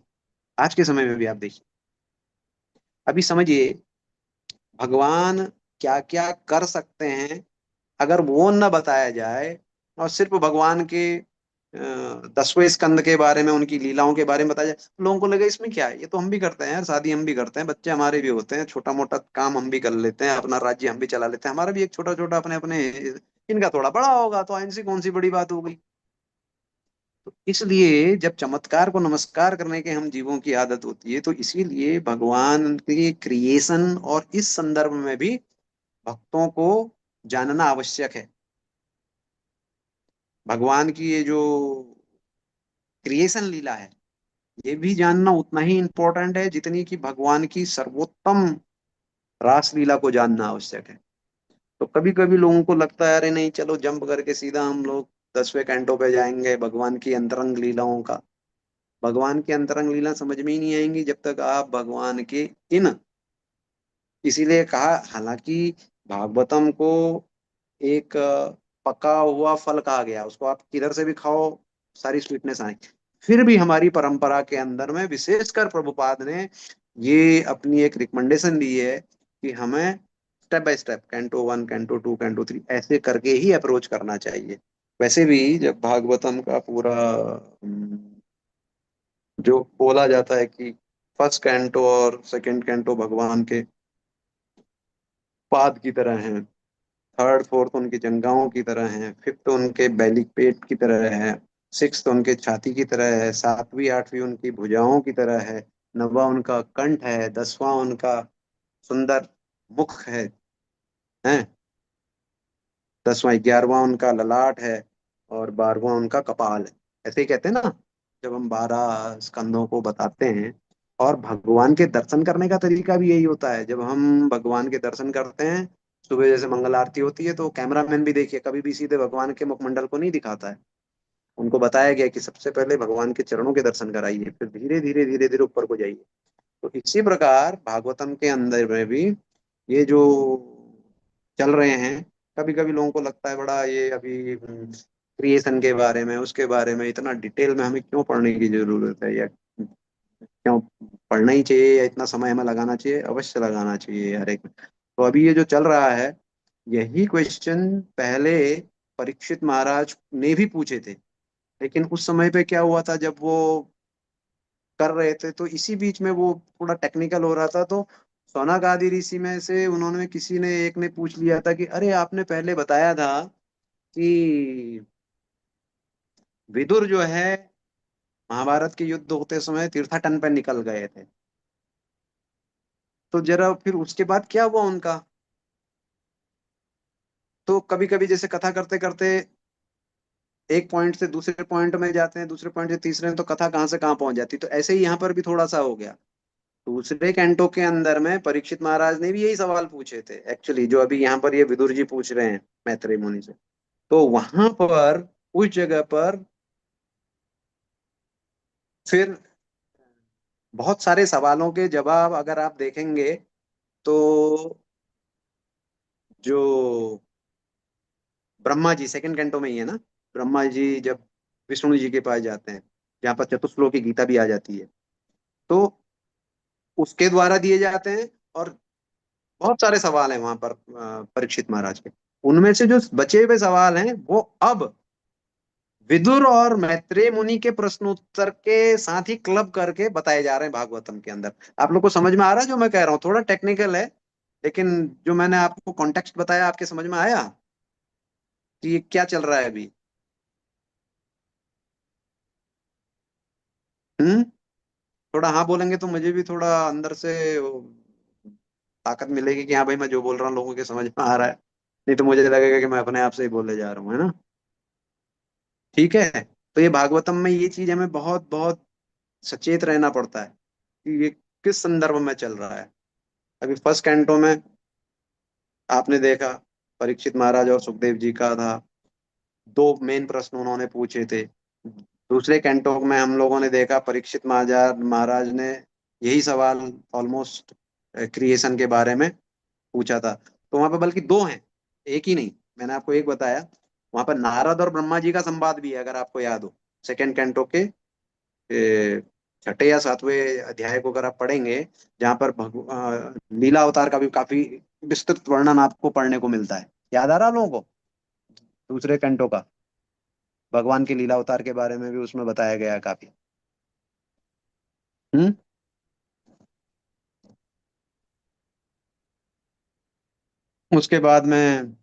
आज के समय में भी आप देखिए, अभी समझिए भगवान क्या क्या कर सकते हैं, अगर वो न बताया जाए और सिर्फ भगवान के 10वें स्कंद के बारे में, उनकी लीलाओं के बारे में बताया जाए, तो लोगों को लगे इसमें क्या है, ये तो हम भी करते हैं यार, शादी हम भी करते हैं, बच्चे हमारे भी होते हैं, छोटा मोटा काम हम भी कर लेते हैं, अपना राज्य हम भी चला लेते हैं, हमारा भी एक छोटा छोटा अपने अपने, इनका थोड़ा बड़ा होगा तो इनसे कौन सी बड़ी बात हो गई। तो इसलिए जब चमत्कार को नमस्कार करने के हम जीवों की आदत होती है, तो इसीलिए भगवान के क्रिएशन और इस संदर्भ में भी भक्तों को जानना आवश्यक है। भगवान की ये जो क्रिएशन लीला है, ये भी जानना उतना ही इम्पोर्टेंट है जितनी कि भगवान की सर्वोत्तम रास लीला को जानना आवश्यक है। तो कभी कभी लोगों को लगता है अरे नहीं, चलो जंप करके सीधा हम लोग 10वें कैंटो पे जाएंगे, भगवान की अंतरंग लीलाओं का। भगवान की अंतरंग लीला समझ में ही नहीं आएंगी जब तक आप भगवान के इन, इसीलिए कहा, हालांकि भागवतम को एक पका हुआ फल कहा गया, उसको आप किधर से भी खाओ सारी स्वीटनेस आएगी, फिर भी हमारी परंपरा के अंदर में विशेषकर प्रभुपाद ने ये अपनी एक रिकमेंडेशन दी है कि हमें step by step, canto 1, canto 2, canto 3 ऐसे करके ही अप्रोच करना चाहिए। वैसे भी जब भागवतम का पूरा जो बोला जाता है कि फर्स्ट कैंटो और सेकंड कैंटो भगवान के पाद की तरह हैं, थर्ड फोर्थ उनकी जंघाओं की तरह है, फिफ्थ उनके बैली पेट की तरह है, सिक्स्थ उनके छाती की तरह है, सातवीं आठवीं उनकी भुजाओं की तरह है, नवा उनका कंठ है, 10वां उनका सुंदर मुख है 10वां 11वां उनका ललाट है, और 12वां उनका कपाल है। ऐसे ही कहते हैं ना, जब हम 12 स्कंदों को बताते हैं। और भगवान के दर्शन करने का तरीका भी यही होता है। जब हम भगवान के दर्शन करते हैं, सुबह जैसे मंगल आरती होती है, तो कैमरामैन भी देखिए कभी भी सीधे भगवान के मुखमंडल को नहीं दिखाता है। उनको बताया गया कि सबसे पहले भगवान के चरणों के दर्शन कराइए, फिर धीरे धीरे धीरे धीरे ऊपर को जाइए। तो इसी प्रकार भागवतम के अंदर में भी ये जो चल रहे हैं, कभी कभी लोगों को लगता है बड़ा ये अभी क्रिएशन के बारे में, उसके बारे में इतना डिटेल में हमें क्यों पढ़ने की जरूरत है, या क्यों पढ़ना ही चाहिए, या इतना समय हमें लगाना चाहिए? अवश्य लगाना चाहिए हर एक में। तो अभी ये जो चल रहा है, यही क्वेश्चन पहले परीक्षित महाराज ने भी पूछे थे, लेकिन उस समय पे क्या हुआ था, जब वो कर रहे थे तो इसी बीच में वो थोड़ा टेक्निकल हो रहा था, तो सौनक आदि ऋषि में से उन्होंने, किसी ने एक ने पूछ लिया था कि अरे आपने पहले बताया था कि विदुर जो है महाभारत के युद्ध होते समय तीर्थाटन पर निकल गए थे, तो जरा फिर उसके बाद क्या हुआ उनका? तो कभी कभी जैसे कथा करते करते एक पॉइंट से दूसरे पॉइंट में जाते हैं, दूसरे पॉइंट से तीसरे में, तो कथा कहाँ से कहाँ पहुंच जाती। तो ऐसे ही यहाँ पर भी थोड़ा सा हो गया। दूसरे कैंटो के अंदर में परीक्षित महाराज ने भी यही सवाल पूछे थे एक्चुअली, जो अभी यहाँ पर ये विदुर जी पूछ रहे हैं मैत्रेय मुनि से। तो वहां पर उस जगह पर फिर बहुत सारे सवालों के जवाब अगर आप देखेंगे, तो जो ब्रह्मा जी सेकंड कैंटो में ही है ना, ब्रह्मा जी जब विष्णु जी के पास जाते हैं, जहाँ पर चतुश्लोकी गीता भी आ जाती है, तो उसके द्वारा दिए जाते हैं। और बहुत सारे सवाल हैं वहां पर परीक्षित महाराज के। उनमें से जो बचे हुए सवाल हैं वो अब विदुर और मैत्रेय मुनि के प्रश्नोत्तर के साथ ही क्लब करके बताए जा रहे हैं भागवतम के अंदर। आप लोग को समझ में आ रहा है जो मैं कह रहा हूँ? थोड़ा टेक्निकल है, लेकिन जो मैंने आपको कॉन्टेक्स्ट बताया, आपके समझ में आया कि ये क्या चल रहा है अभी? हम्म। थोड़ा हाँ बोलेंगे तो मुझे भी थोड़ा अंदर से ताकत मिलेगी कि हाँ भाई मैं जो बोल रहा हूँ लोगों के समझ में आ रहा है। नहीं तो मुझे लगेगा कि मैं अपने आप से ही बोले जा रहा हूँ, है ना। ठीक है। तो ये भागवतम में ये चीज हमें बहुत बहुत सचेत रहना पड़ता है कि ये किस संदर्भ में चल रहा है। अभी फर्स्ट कैंटो में आपने देखा परीक्षित महाराज और सुखदेव जी का था, दो मेन प्रश्न उन्होंने पूछे थे। दूसरे कैंटो में हम लोगों ने देखा परीक्षित महाराज महाराज ने यही सवाल ऑलमोस्ट क्रिएशन के बारे में पूछा था। तो वहां पर बल्कि दो हैं, एक ही नहीं। मैंने आपको एक बताया, वहां पर नारद और ब्रह्मा जी का संवाद भी है, अगर आपको याद हो। सेकेंड कैंटो के छठे या सातवें अध्याय को अगर आप पढ़ेंगे, जहाँ पर लीला अवतार का भी काफी विस्तृत वर्णन आपको पढ़ने को मिलता है। याद आ रहा लोगों को दूसरे कैंटो का? भगवान के लीला अवतार के बारे में भी उसमें बताया गया है काफी। हम्म। उसके बाद में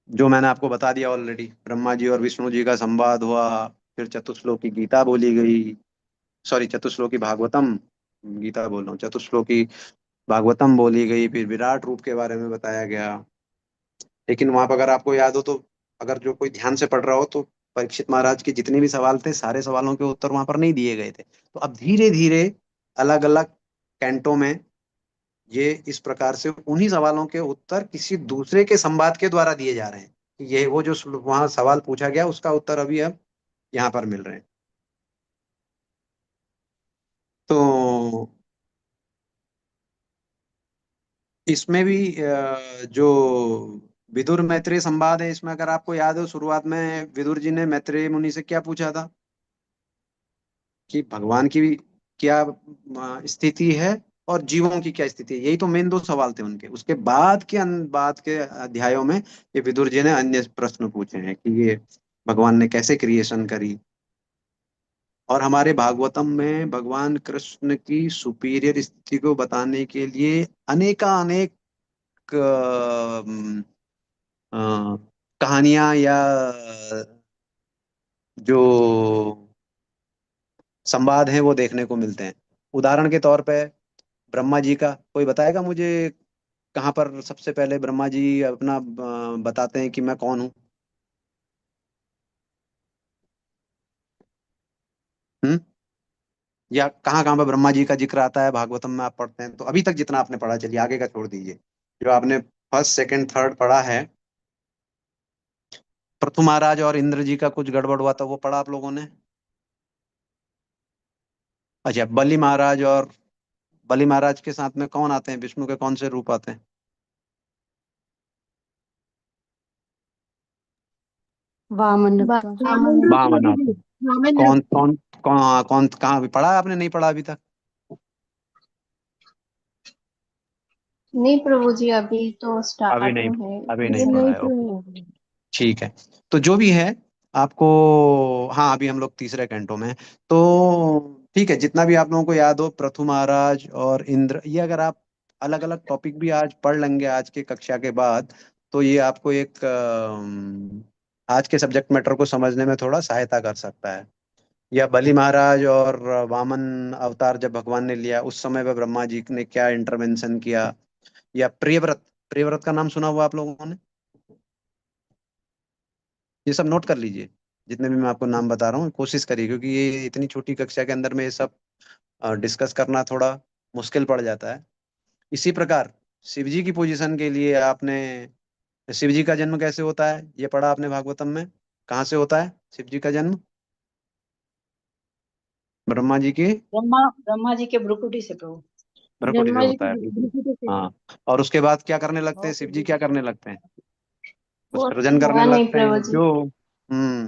जो मैंने आपको बता दिया ऑलरेडी, ब्रह्मा जी और विष्णु जी का संवाद हुआ। फिर चतुश्लोकी गीता बोली गई, सॉरी चतुश्लोकी भागवतम, गीता बोल रहा हूँ, चतुश्लोकी भागवतम बोली गई। फिर विराट रूप के बारे में बताया गया। लेकिन वहां पर अगर आपको याद हो तो, अगर जो कोई ध्यान से पढ़ रहा हो तो, परीक्षित महाराज के जितने भी सवाल थे सारे सवालों के उत्तर वहां पर नहीं दिए गए थे। तो अब धीरे धीरे अलग अलग कैंटों में ये इस प्रकार से उन्हीं सवालों के उत्तर किसी दूसरे के संवाद के द्वारा दिए जा रहे हैं। ये वो जो वहां सवाल पूछा गया उसका उत्तर अभी अब यहाँ पर मिल रहे हैं। तो इसमें भी जो विदुर मैत्रेय संवाद है, इसमें अगर आपको याद हो शुरुआत में विदुर जी ने मैत्रेय मुनि से क्या पूछा था कि भगवान की क्या स्थिति है और जीवों की क्या स्थिति है। यही तो मेन दो सवाल थे उनके। उसके बाद के अध्यायों में ये विदुर जी ने अन्य प्रश्न पूछे हैं कि ये भगवान ने कैसे क्रिएशन करी। और हमारे भागवतम में भगवान कृष्ण की सुपीरियर स्थिति को बताने के लिए अनेक कहानियां या जो संवाद हैं वो देखने को मिलते हैं। उदाहरण के तौर पे ब्रह्मा जी का कोई बताएगा मुझे कहाँ पर सबसे पहले ब्रह्मा जी अपना बताते हैं कि मैं कौन हूँ? हम्म। या कहाँ कहाँ पर ब्रह्मा जी का जिक्र आता है भागवतम में आप पढ़ते हैं तो? अभी तक जितना आपने पढ़ा, चलिए आगे का छोड़ दीजिए। जो आपने फर्स्ट सेकंड थर्ड पढ़ा है, पृथु महाराज और इंद्र जी का कुछ गड़बड़ हुआ था वो पढ़ा आप लोगों ने? अच्छा, बलि महाराज के साथ में कौन आते हैं, विष्णु के कौन से रूप आते हैं? वामन का। वामन आते हैं। कौन कौन कौन कौन कहाँ पढ़ा है आपने? नहीं पढ़ा अभी तक? नहीं प्रभु जी, अभी तो अभी नहीं, स्टार्टिंग है। अभी नहीं पढ़ा है, ओके। ठीक है। तो जो भी है आपको, हाँ अभी हम लोग तीसरे कैंटो में हैं। तो ठीक है, जितना भी आप लोगों को याद हो पृथु महाराज और इंद्र, ये अगर आप अलग अलग टॉपिक भी आज पढ़ लेंगे आज के कक्षा के बाद, तो ये आपको एक आज के सब्जेक्ट मैटर को समझने में थोड़ा सहायता कर सकता है। या बलि महाराज और वामन अवतार जब भगवान ने लिया उस समय पे ब्रह्मा जी ने क्या इंटरवेंशन किया। या प्रियव्रत, प्रियव्रत का नाम सुना हुआ आप लोगों ने? ये सब नोट कर लीजिए, जितने भी मैं आपको नाम बता रहा हूँ कोशिश करिए, क्योंकि ये इतनी छोटी कक्षा के अंदर में ये सब डिस्कस करना थोड़ा मुश्किल पड़ जाता है। इसी प्रकार शिव जी की पोजीशन के लिए आपने, शिव जी का जन्म कैसे होता है ये पढ़ा आपने भागवतम में? कहाँ से होता है शिव जी का जन्म? ब्रह्मा जी की ब्रह्मा जी के भ्रुकुटी से प्रभु। भ्रकुटी से होता है, बिल्कुल। हाँ। और उसके बाद क्या करने लगते हैं शिव जी, क्या करने लगते हैं? तो वो सृजन करने हुआ नहीं लगते प्रभु हैं जी। जो, हम्म।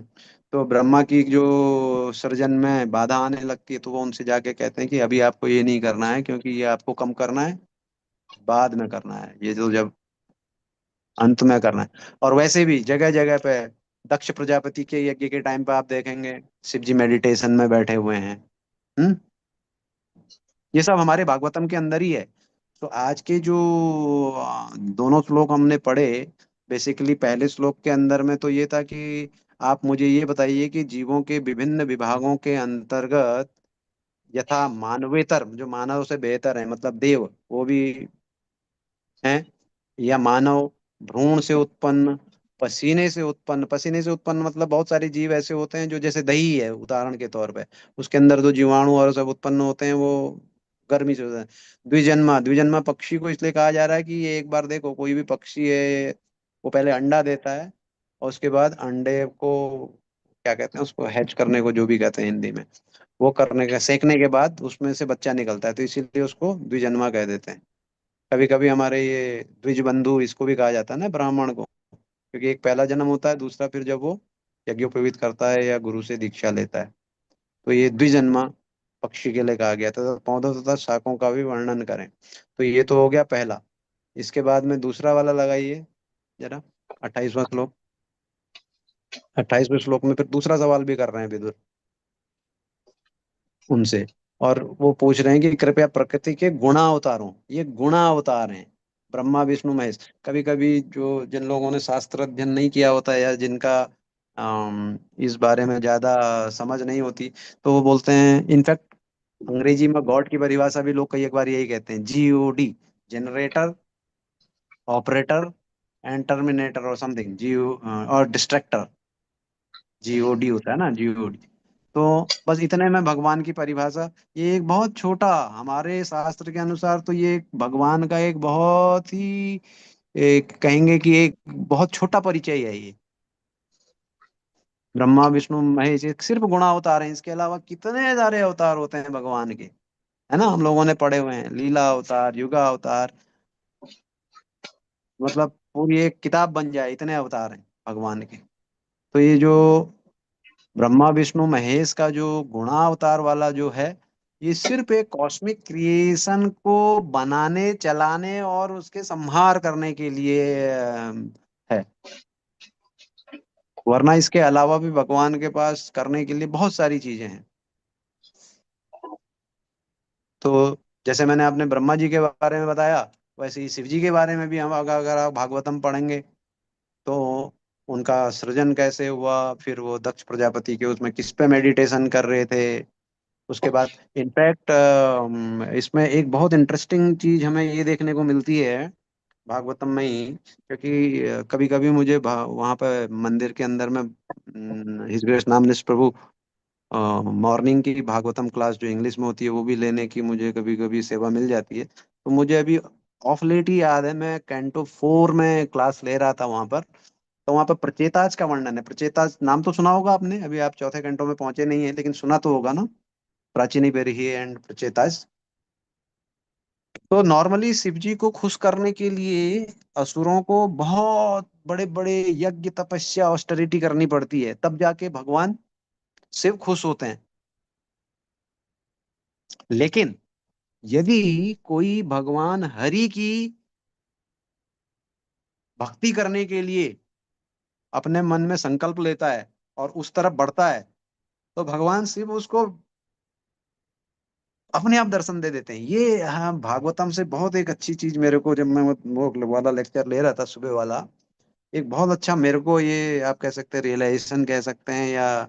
तो ब्रह्मा की जो सृजन में बाधा आने लगती है तो वो उनसे जाके कहते हैं कि अभी आपको ये नहीं करना है, क्योंकि ये आपको कम करना है, बाद में करना है, ये जो जब अंत में करना है। और वैसे भी जगह जगह पे दक्ष प्रजापति के यज्ञ के टाइम पे आप देखेंगे शिव जी मेडिटेशन में बैठे हुए हैं। हम्म। ये सब हमारे भागवतम के अंदर ही है। तो आज के जो दोनों श्लोक हमने पढ़े, बेसिकली पहले श्लोक के अंदर में तो ये था कि आप मुझे ये बताइए कि जीवों के विभिन्न विभागों के अंतर्गत यथा मानवेतर, जो मानव से बेहतर है मतलब देव, वो भी हैं, या मानव भ्रूण से उत्पन्न, पसीने से उत्पन्न मतलब बहुत सारे जीव ऐसे होते हैं जो, जैसे दही है उदाहरण के तौर पे, उसके अंदर जो जीवाणु और सब उत्पन्न होते हैं वो गर्मी से होता है। द्विजन्मा, द्विजन्मा पक्षी को इसलिए कहा जा रहा है कि ये, एक बार देखो कोई भी पक्षी है, वो पहले अंडा देता है और उसके बाद अंडे को क्या कहते हैं, उसको हैच करने को जो भी कहते हैं हिंदी में, वो करने का, सेकने के बाद उसमें से बच्चा निकलता है, तो इसीलिए उसको द्विजन्मा कह देते हैं। कभी कभी हमारे ये द्विज बंधु इसको भी कहा जाता है ना ब्राह्मण को, क्योंकि एक पहला जन्म होता है, दूसरा फिर जब वो यज्ञोपवीत करता है या गुरु से दीक्षा लेता है, तो ये द्विजन्मा पक्षी के लिए कहा गया था। तो पौधों तथा शाकों का भी वर्णन करें। तो ये तो हो गया पहला। इसके बाद में दूसरा वाला लगाइए जरा, 28वां श्लोक। 28वें श्लोक में फिर दूसरा सवाल भी कर रहे हैं विदुर उनसे, और वो पूछ रहे हैं कि कृपया प्रकृति के गुणावतारों, ये गुणावतार हैं ब्रह्मा विष्णु महेश। कभी कभी जो, जिन लोगों ने शास्त्र अध्ययन नहीं किया होता है या जिनका इस बारे में ज्यादा समझ नहीं होती, तो वो बोलते हैं, इनफैक्ट अंग्रेजी में गॉड की परिभाषा भी लोग कई एक बार यही कहते हैं, GOD, generator, operator and terminator और समथिंग, जीओ और डिस्ट्रैक्टर, GOD होता है ना, GOD। तो बस इतने में भगवान की परिभाषा, ये एक बहुत छोटा, हमारे शास्त्र के अनुसार तो ये एक भगवान का एक बहुत ही, एक कहेंगे कि एक बहुत छोटा परिचय है ये। ब्रह्मा विष्णु महेश एक सिर्फ गुणावतार हैं, इसके अलावा कितने सारे अवतार होते हैं भगवान के, है ना, हम लोगों ने पढ़े हुए हैं, लीला अवतार, युगा अवतार, मतलब पूरी एक किताब बन जाए, इतने अवतार हैं भगवान के। तो ये जो ब्रह्मा विष्णु महेश का जो गुणावतार वाला जो है, ये सिर्फ एक कॉस्मिक क्रिएशन को बनाने, चलाने और उसके संहार करने के लिए है। वरना इसके अलावा भी भगवान के पास करने के लिए बहुत सारी चीजें हैं। तो जैसे मैंने आपने ब्रह्मा जी के बारे में बताया, वैसे ही शिव जी के बारे में भी हम, अगर आप भागवतम पढ़ेंगे तो उनका सृजन कैसे हुआ, फिर वो दक्ष प्रजापति के उसमें किस पे मेडिटेशन कर रहे थे। उसके बाद इनफैक्ट इसमें एक बहुत इंटरेस्टिंग चीज हमें ये देखने को मिलती है भागवतम में ही, क्योंकि कभी कभी मुझे वहाँ पे मंदिर के अंदर में हिज ग्रेस नामनिश प्रभु मॉर्निंग की भागवतम क्लास जो इंग्लिश में होती है वो भी लेने की मुझे कभी कभी सेवा मिल जाती है। तो मुझे अभी ऑफ लेट ही याद है, मैं कैंटो 4 में क्लास ले रहा था वहाँ पर। तो वहाँ पर प्रचेताज का वर्णन है। प्रचेताज नाम तो सुना होगा आपने, अभी आप चौथे कैंटो में पहुंचे नहीं है, लेकिन सुना तो होगा ना, प्राचीनी बेरही एंड प्रचेताज। तो नॉर्मली शिव जी को खुश करने के लिए असुरों को बहुत बड़े बड़े यज्ञ तपस्या ऑस्टेरिटी करनी पड़ती है, तब जाके भगवान शिव खुश होते हैं। लेकिन यदि कोई भगवान हरि की भक्ति करने के लिए अपने मन में संकल्प लेता है और उस तरफ बढ़ता है, तो भगवान शिव उसको अपने आप दर्शन दे देते हैं। ये, हाँ, भागवतम से बहुत एक अच्छी चीज मेरे को, जब मैं वो वाला लेक्चर ले रहा था सुबह वाला, एक बहुत अच्छा मेरे को, ये आप कह सकते हैं रियलाइजेशन कह सकते हैं, या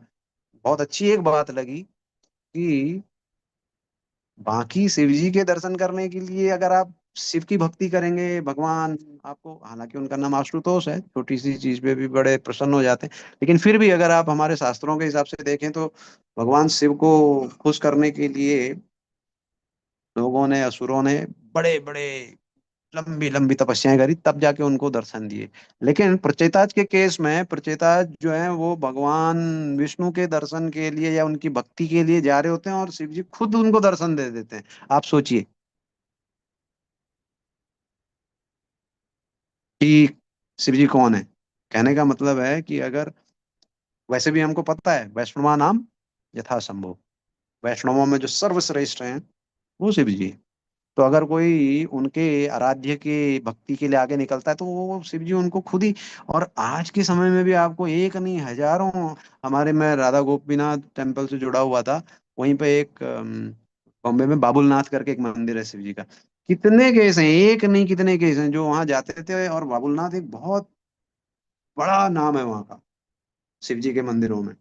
बहुत अच्छी एक बात लगी कि बाकी शिव जी के दर्शन करने के लिए अगर आप शिव की भक्ति करेंगे, भगवान आपको, हालांकि उनका नाम आशुतोष है, छोटी सी चीज पे भी बड़े प्रसन्न हो जाते हैं, लेकिन फिर भी अगर आप हमारे शास्त्रों के हिसाब से देखें तो भगवान शिव को खुश करने के लिए लोगों ने, असुरों ने बड़े बड़े लंबी लंबी तपस्याएं करी, तब जाके उनको दर्शन दिए। लेकिन प्रचेताज के केस में, प्रचेताज जो है वो भगवान विष्णु के दर्शन के लिए या उनकी भक्ति के लिए जा रहे होते हैं और शिव जी खुद उनको दर्शन दे देते हैं। आप सोचिए कि शिव जी कौन है। कहने का मतलब है कि अगर, वैसे भी हमको पता है वैष्णवा नाम यथा संभव, वैष्णवों में जो सर्वश्रेष्ठ हैं वो शिव जी हैं। तो अगर कोई उनके आराध्य के भक्ति के लिए आगे निकलता है तो वो शिव जी उनको खुद ही, और आज के समय में भी आपको एक नहीं हजारों, हमारे, मैं राधा गोपीनाथ टेम्पल से जुड़ा हुआ था, वहीं पे एक बॉम्बे में बाबुलनाथ करके एक मंदिर है शिव जी का। कितने केस हैं, एक नहीं कितने केस हैं जो वहां जाते थे, और बाबुलनाथ एक बहुत बड़ा नाम है वहाँ का शिव जी के मंदिरों में।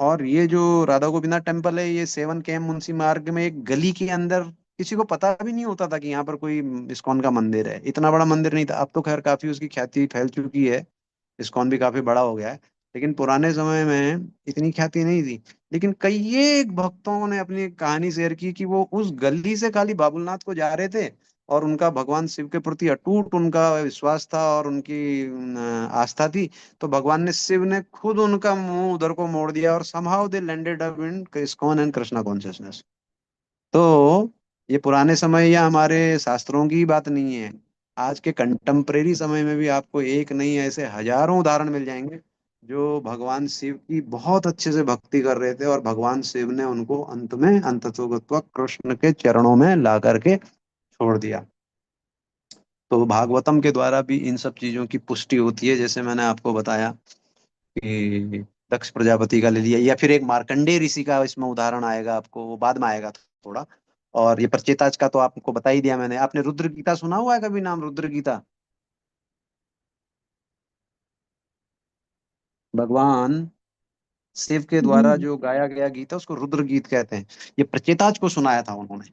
और ये जो राधा गोविंदा टेम्पल है, ये 7 KM मुंशी मार्ग में एक गली के अंदर किसी को पता भी नहीं होता था कि यहाँ पर कोई इस्कॉन का मंदिर है। इतना बड़ा मंदिर नहीं था, अब तो खैर काफी उसकी ख्याति फैल चुकी है, इस्कॉन भी काफी बड़ा हो गया है। लेकिन पुराने समय में इतनी ख्याति नहीं थी। लेकिन कई एक भक्तों ने अपनी एक कहानी शेयर की कि वो उस गली से खाली बाबुलनाथ को जा रहे थे, और उनका भगवान शिव के प्रति अटूट उनका विश्वास था और उनकी आस्था थी। तो भगवान ने, शिव ने खुद उनका मुंह उधर को मोड़ दिया, और somehow they landed up in ISKCON and Krishna consciousness. तो ये पुराने समय या हमारे शास्त्रों की बात नहीं है। आज के कंटेम्परेरी समय में भी आपको एक नहीं ऐसे हजारों उदाहरण मिल जाएंगे जो भगवान शिव की बहुत अच्छे से भक्ति कर रहे थे, और भगवान शिव ने उनको अंत में अंततोगत्वा कृष्ण के चरणों में ला करके छोड़ दिया। तो भागवतम के द्वारा भी इन सब चीजों की पुष्टि होती है, जैसे मैंने आपको बताया कि दक्ष प्रजापति का ले लिया, या फिर एक मार्कंडेय ऋषि का इसमें उदाहरण आएगा, आपको वो बाद में आएगा थोड़ा। और ये प्रचेताज का तो आपको बता ही दिया मैंने। आपने रुद्र गीता सुना हुआ है कभी, नाम रुद्र गीता? भगवान शिव के द्वारा जो गाया गया गीत है उसको रुद्र गीत कहते हैं। ये प्रचेताज को सुनाया था उन्होंने।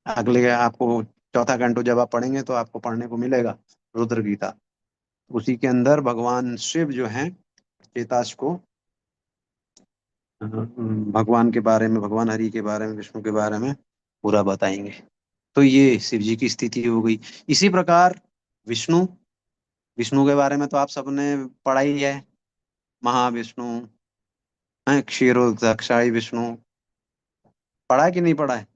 अगले आपको चौथा कैंटो जब आप पढ़ेंगे तो आपको पढ़ने को मिलेगा रुद्र गीता। उसी के अंदर भगवान शिव जो है प्रचेताज को भगवान के बारे में, भगवान हरि के बारे में, विष्णु के बारे में पूरा बताएंगे। तो ये शिव जी की स्थिति हो गई। इसी प्रकार विष्णु, विष्णु के बारे में तो आप सबने पढ़ा ही है। महाविष्णु है, क्षीरोदक्षाई विष्णु, पढ़ा है कि नहीं पढ़ा है?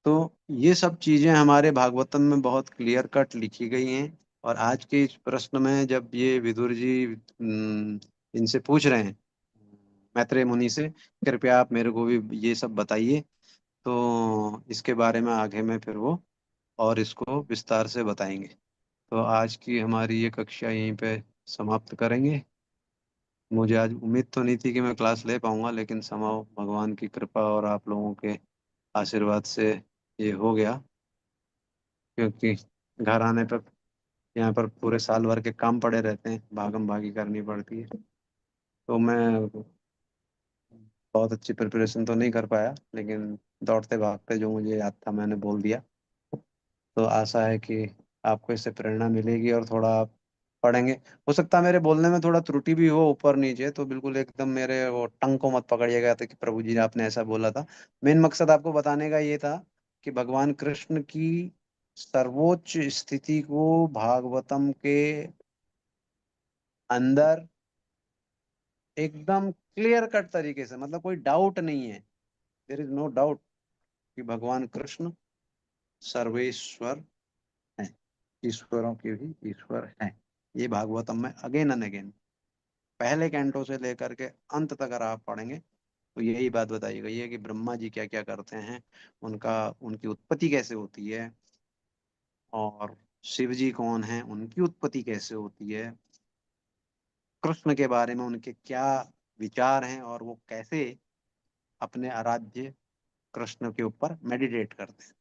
तो ये सब चीजें हमारे भागवतम में बहुत क्लियर कट लिखी गई हैं। और आज के इस प्रश्न में जब ये विदुर जी इनसे पूछ रहे हैं, मैत्रेय मुनि से, कृपया आप मेरे को भी ये सब बताइए, तो इसके बारे में आगे में फिर वो और इसको विस्तार से बताएंगे। तो आज की हमारी ये कक्षा यहीं पे समाप्त करेंगे। मुझे आज उम्मीद तो नहीं थी कि मैं क्लास ले पाऊंगा, लेकिन समाओ भगवान की कृपा और आप लोगों के आशीर्वाद से ये हो गया। क्योंकि घर आने पर यहाँ पर पूरे साल भर के काम पड़े रहते हैं, भागम भागी करनी पड़ती है। तो मैं बहुत अच्छी प्रिपरेशन तो नहीं कर पाया, लेकिन दौड़ते भागते जो मुझे याद था मैंने बोल दिया। तो आशा है कि आपको इससे प्रेरणा मिलेगी और थोड़ा आप पढ़ेंगे। हो सकता है मेरे बोलने में थोड़ा त्रुटि भी हो ऊपर नीचे, तो बिल्कुल एकदम मेरे वो टंग को मत पकड़िएगा था कि प्रभु जी ने आपने ऐसा बोला था। मेन मकसद आपको बताने का ये था कि भगवान कृष्ण की सर्वोच्च स्थिति को भागवतम के अंदर एकदम क्लियर कट तरीके से, मतलब कोई डाउट नहीं है, देर इज नो डाउट कि भगवान कृष्ण सर्वेश्वर है, ईश्वरों के भी ईश्वर है। ये भागवतम में अगेन एंड अगेन पहले कैंटो से लेकर के अंत तक अगर आप पढ़ेंगे तो यही बात बताई गई है कि ब्रह्मा जी क्या क्या करते हैं, उनका, उनकी उत्पत्ति कैसे होती है, और शिव जी कौन है, उनकी उत्पत्ति कैसे होती है, कृष्ण के बारे में उनके क्या विचार हैं, और वो कैसे अपने आराध्य कृष्ण के ऊपर मेडिटेट करते हैं।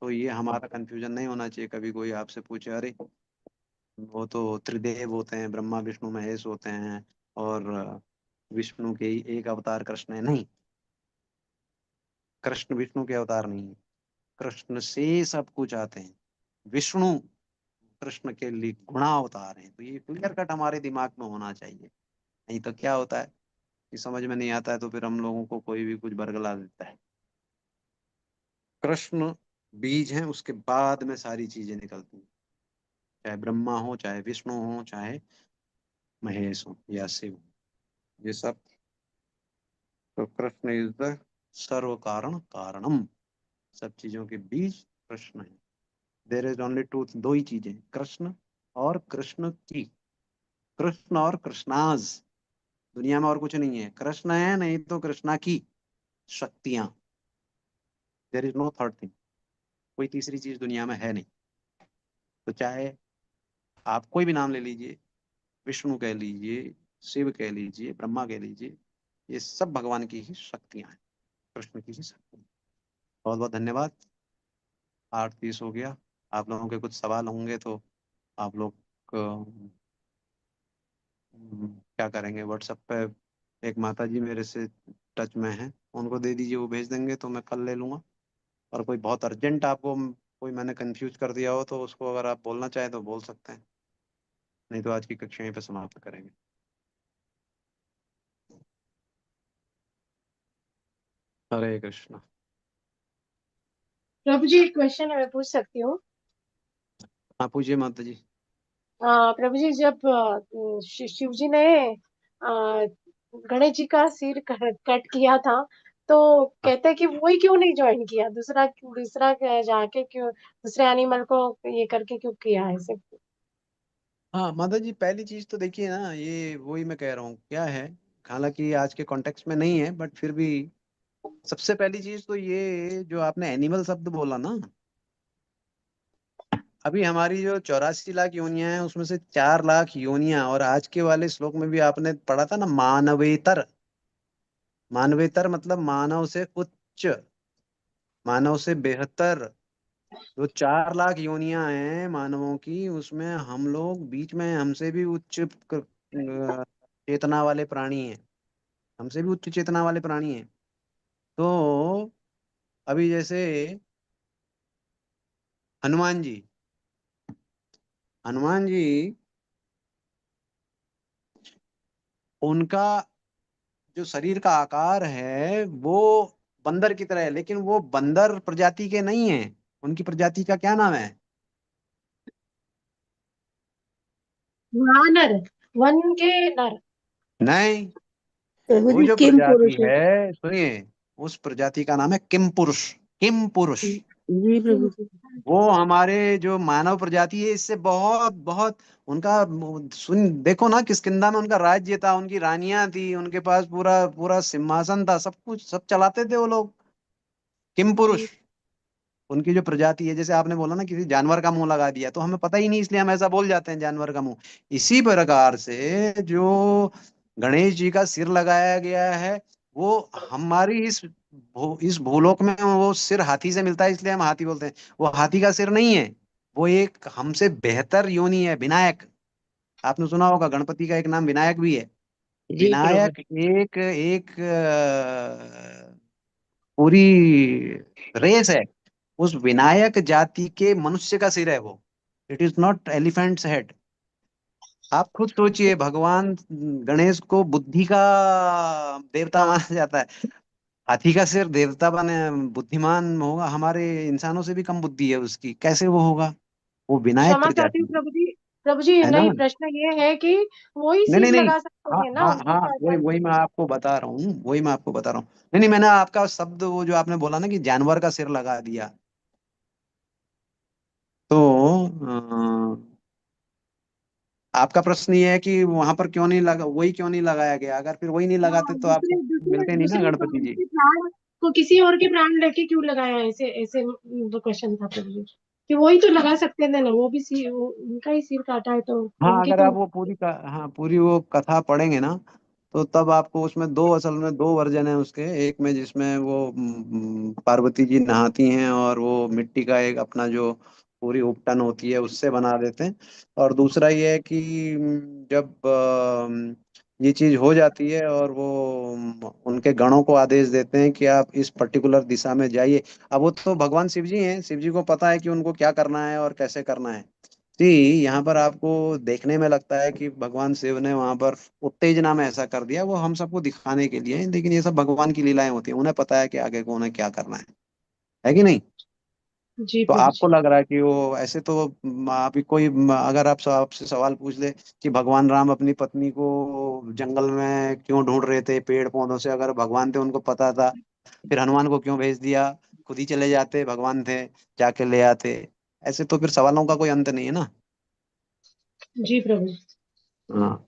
तो ये हमारा कंफ्यूजन नहीं होना चाहिए। कभी कोई आपसे पूछे, अरे वो तो त्रिदेव होते हैं, ब्रह्मा विष्णु महेश होते हैं, और विष्णु के ही एक अवतार कृष्ण है, नहीं, कृष्ण विष्णु के अवतार नहीं है। कृष्ण से सब कुछ आते हैं। विष्णु कृष्ण के लिए गुणा अवतार हैं। तो ये क्लियर कट हमारे दिमाग में होना चाहिए। नहीं तो क्या होता है कि समझ में नहीं आता है, तो फिर हम लोगों को कोई भी कुछ बरगला देता है। कृष्ण बीज हैं, उसके बाद में सारी चीजें निकलती हैं, चाहे ब्रह्मा हो, चाहे विष्णु हो, चाहे महेश हो या शिव हो, ये सब। तो कृष्ण इज द सर्व कारण कारणम, सब चीजों के बीज कृष्ण है। देर इज ओनली टू, दो ही चीजें, कृष्ण और कृष्ण की, कृष्ण और कृष्णाज। दुनिया में और कुछ नहीं है, कृष्ण है नहीं तो कृष्णा की शक्तियां। There is no third thing, कोई तीसरी चीज दुनिया में है नहीं। तो चाहे आप कोई भी नाम ले लीजिए, विष्णु कह लीजिए, शिव कह लीजिए, ब्रह्मा कह लीजिए, ये सब भगवान की ही शक्तियां हैं, कृष्ण की ही शक्ति। बहुत बहुत धन्यवाद। 8:30 हो गया। आप लोगों के कुछ सवाल होंगे तो आप लोग क्या करेंगे, व्हाट्सएप पे एक माता जी मेरे से टच में हैं, उनको दे दीजिए, वो भेज देंगे तो मैं कल ले लूँगा। और कोई बहुत अर्जेंट आपको कोई मैंने कंफ्यूज कर दिया हो तो उसको अगर आप बोलना चाहें तो बोल सकते हैं, नहीं तो आज की कक्षा यहीं पे समाप्त करेंगे। हरे कृष्णा। प्रभु जी, एक क्वेश्चन मैं पूछ सकती हूँ? हाँ पूछिए माता जी। प्रभु जी, जब शिव जी ने गणेश जी का सिर कट किया था, तो कहते हैं कि वो ही क्यों नहीं ज्वाइन किया, दूसरा दूसरा जाके क्यों दूसरे एनिमल को ये करके क्यों किया ऐसे? हाँ माता जी, पहली चीज तो देखिए ना, ये वही मैं कह रहा हूँ क्या है, हालांकि आज के कॉन्टेक्स्ट में नहीं है बट फिर भी सबसे पहली चीज तो ये जो आपने एनिमल शब्द बोला ना, अभी हमारी जो 84 लाख योनियां हैं उसमें से 4 लाख योनियां, और आज के वाले श्लोक में भी आपने पढ़ा था ना, मानवेतर। मानवेतर मतलब मानव से उच्च, मानव से बेहतर। जो 4 लाख योनियां हैं मानवों की, उसमें हम लोग बीच में, हमसे भी उच्च चेतना वाले प्राणी हैं, हमसे भी उच्च चेतना वाले प्राणी हैं। तो अभी जैसे हनुमान जी, हनुमान जी, उनका जो शरीर का आकार है वो बंदर की तरह है, लेकिन वो बंदर प्रजाति के नहीं है। उनकी प्रजाति का क्या नाम है? वानर, वन के नर। नहीं, प्रभु वो जी जो किम प्रजाति पुरुष है। है, सुनिए, उस प्रजाति का नाम है किम पुरुष। किम पुरुष। जी प्रभु जी। वो हमारे जो मानव प्रजाति है इससे बहुत बहुत उनका, सुन देखो ना, किष्किंधा में उनका राज्य था, उनकी रानियां थी, उनके पास पूरा पूरा सिंहासन था, सब कुछ, सब चलाते थे वो लोग। किम पुरुष उनकी जो प्रजाति है। जैसे आपने बोला ना किसी जानवर का मुंह लगा दिया, तो हमें पता ही नहीं इसलिए हम ऐसा बोल जाते हैं, जानवर का मुंह। इसी प्रकार से जो गणेश जी का सिर लगाया गया है, वो हमारी इस भूलोक में वो सिर हाथी से मिलता है, इसलिए हम हाथी बोलते हैं। वो हाथी का सिर नहीं है, वो एक हमसे बेहतर योनि है, विनायक। आपने सुना होगा गणपति का एक नाम विनायक भी है। जी प्रभु विनायक जी। एक एक पूरी रेस है। उस विनायक जाति के मनुष्य का सिर है वो। It is not elephants head. आप खुद सोचिए, भगवान गणेश को बुद्धि का देवता माना जाता है, हाथी का सिर देवता बने, बुद्धिमान होगा, हमारे इंसानों से भी कम बुद्धि है उसकी, कैसे वो होगा? वो विनायक क्षमा चाहती हूँ प्रजाति प्रभु जी। प्रभु जी, है ना। नहीं, प्रश्न ये है कि वो ही नहीं नहीं सिर नहीं, लगा हाँ सकते हैं ना, हाँ उनको हाँ, क्या वही क्या वही मैं आपको बता रहा हूँ, वही मैं आपको बता रहा हूँ। नहीं नहीं, मैंने आपका शब्द वो जो आपने बोला ना कि जानवर का सिर लगा दिया, तो आपका प्रश्न ये है कि वहां पर क्यों नहीं लगा, वही क्यों नहीं लगाया गया? अगर फिर वही नहीं लगाते हाँ, तो आपको दूसरे दूसरे मिलते नहीं ना दूसरे गणपति को जी। के प्राण को किसी और के प्राण लेके क्यों लगाया, ऐसे ऐसे दो क्वेश्चन था प्रभु जी। कि वही तो लगा सकते थे ना, वो भी सिर, उनका ही सिर काटा है तो हाँ उनके अगर तो। आप वो पूरी का, हाँ पूरी वो कथा पढ़ेंगे ना, तो तब आपको उसमें दो, असल में दो वर्जन है उसके। एक में जिसमें वो पार्वती जी नहाती हैं और वो मिट्टी का एक अपना जो पूरी उपटन होती है उससे बना देते हैं। और दूसरा ये है कि जब ये चीज हो जाती है और वो उनके गणों को आदेश देते हैं कि आप इस पर्टिकुलर दिशा में जाइए। अब वो तो भगवान शिव जी हैं, शिव जी को पता है कि उनको क्या करना है और कैसे करना है। जी, यहाँ पर आपको देखने में लगता है कि भगवान शिव ने वहां पर उत्तेजना में ऐसा कर दिया, वो हम सबको दिखाने के लिए है, लेकिन ये सब भगवान की लीलाएं होती हैं, उन्हें पता है कि आगे को उन्हें क्या करना है कि नहीं? जी तो प्रभु आपको जी। लग रहा है कि वो ऐसे तो आप कोई अगर आप आपसे सवाल पूछ ले कि भगवान राम अपनी पत्नी को जंगल में क्यों ढूंढ रहे थे पेड़ पौधों से, अगर भगवान थे उनको पता था, फिर हनुमान को क्यों भेज दिया? खुद ही चले जाते, भगवान थे, जाके ले आते। ऐसे तो फिर सवालों का कोई अंत नहीं है ना। जी प्रभु जी। हाँ,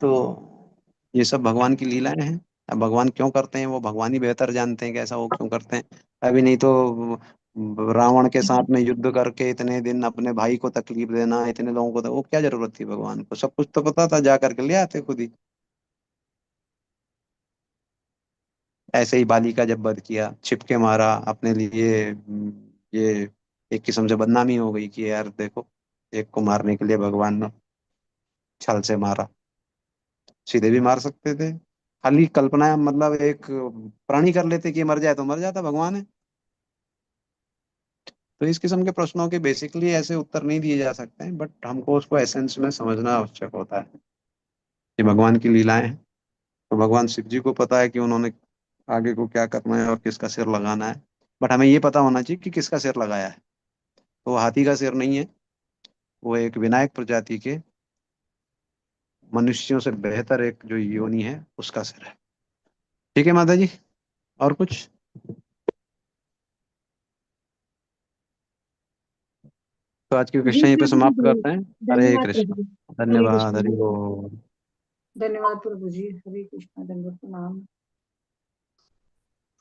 तो ये सब भगवान की लीलाएं हैं। अब भगवान क्यों करते हैं वो भगवान ही बेहतर जानते हैं कि ऐसा वो क्यों करते हैं। अभी नहीं तो रावण के साथ में युद्ध करके इतने दिन अपने भाई को तकलीफ देना, इतने लोगों को, तो वो क्या जरूरत थी भगवान को? सब कुछ तो पता था, जा करके ले आते खुद ही। ऐसे ही बाली का जब वध किया, छिपके मारा अपने लिए, ये एक किस्म से बदनामी हो गई कि यार देखो, एक को मारने के लिए भगवान ने छल से मारा। सीधे भी मार सकते थे, खाली कल्पना, मतलब एक प्राणी कर लेते कि ये मर जाए तो मर जाता, भगवान है। तो इस किस्म के प्रश्नों के बेसिकली ऐसे उत्तर नहीं दिए जा सकते हैं, बट हमको उसको एसेंस में समझना आवश्यक होता है। ये भगवान की लीलाएं हैं। तो भगवान शिव जी को पता है कि उन्होंने आगे को क्या करना है और किसका सिर लगाना है। बट हमें ये पता होना चाहिए कि किसका सिर लगाया है। तो वो हाथी का सिर नहीं है, वो एक विनायक प्रजाति के मनुष्यों से बेहतर एक जो योनि है उसका सिर है। ठीक है माता जी, और कुछ? तो आज की जी कक्षा यहीं पे प्रभु जी, समाप्त करते हैं। हरे धन्यवाद कृष्ण। प्रभु जी। हरे धन्यवाद, कृष्ण, हरि बोल। धन्यवाद प्रभु जी, हरे कृष्ण, दंडवत प्रणाम।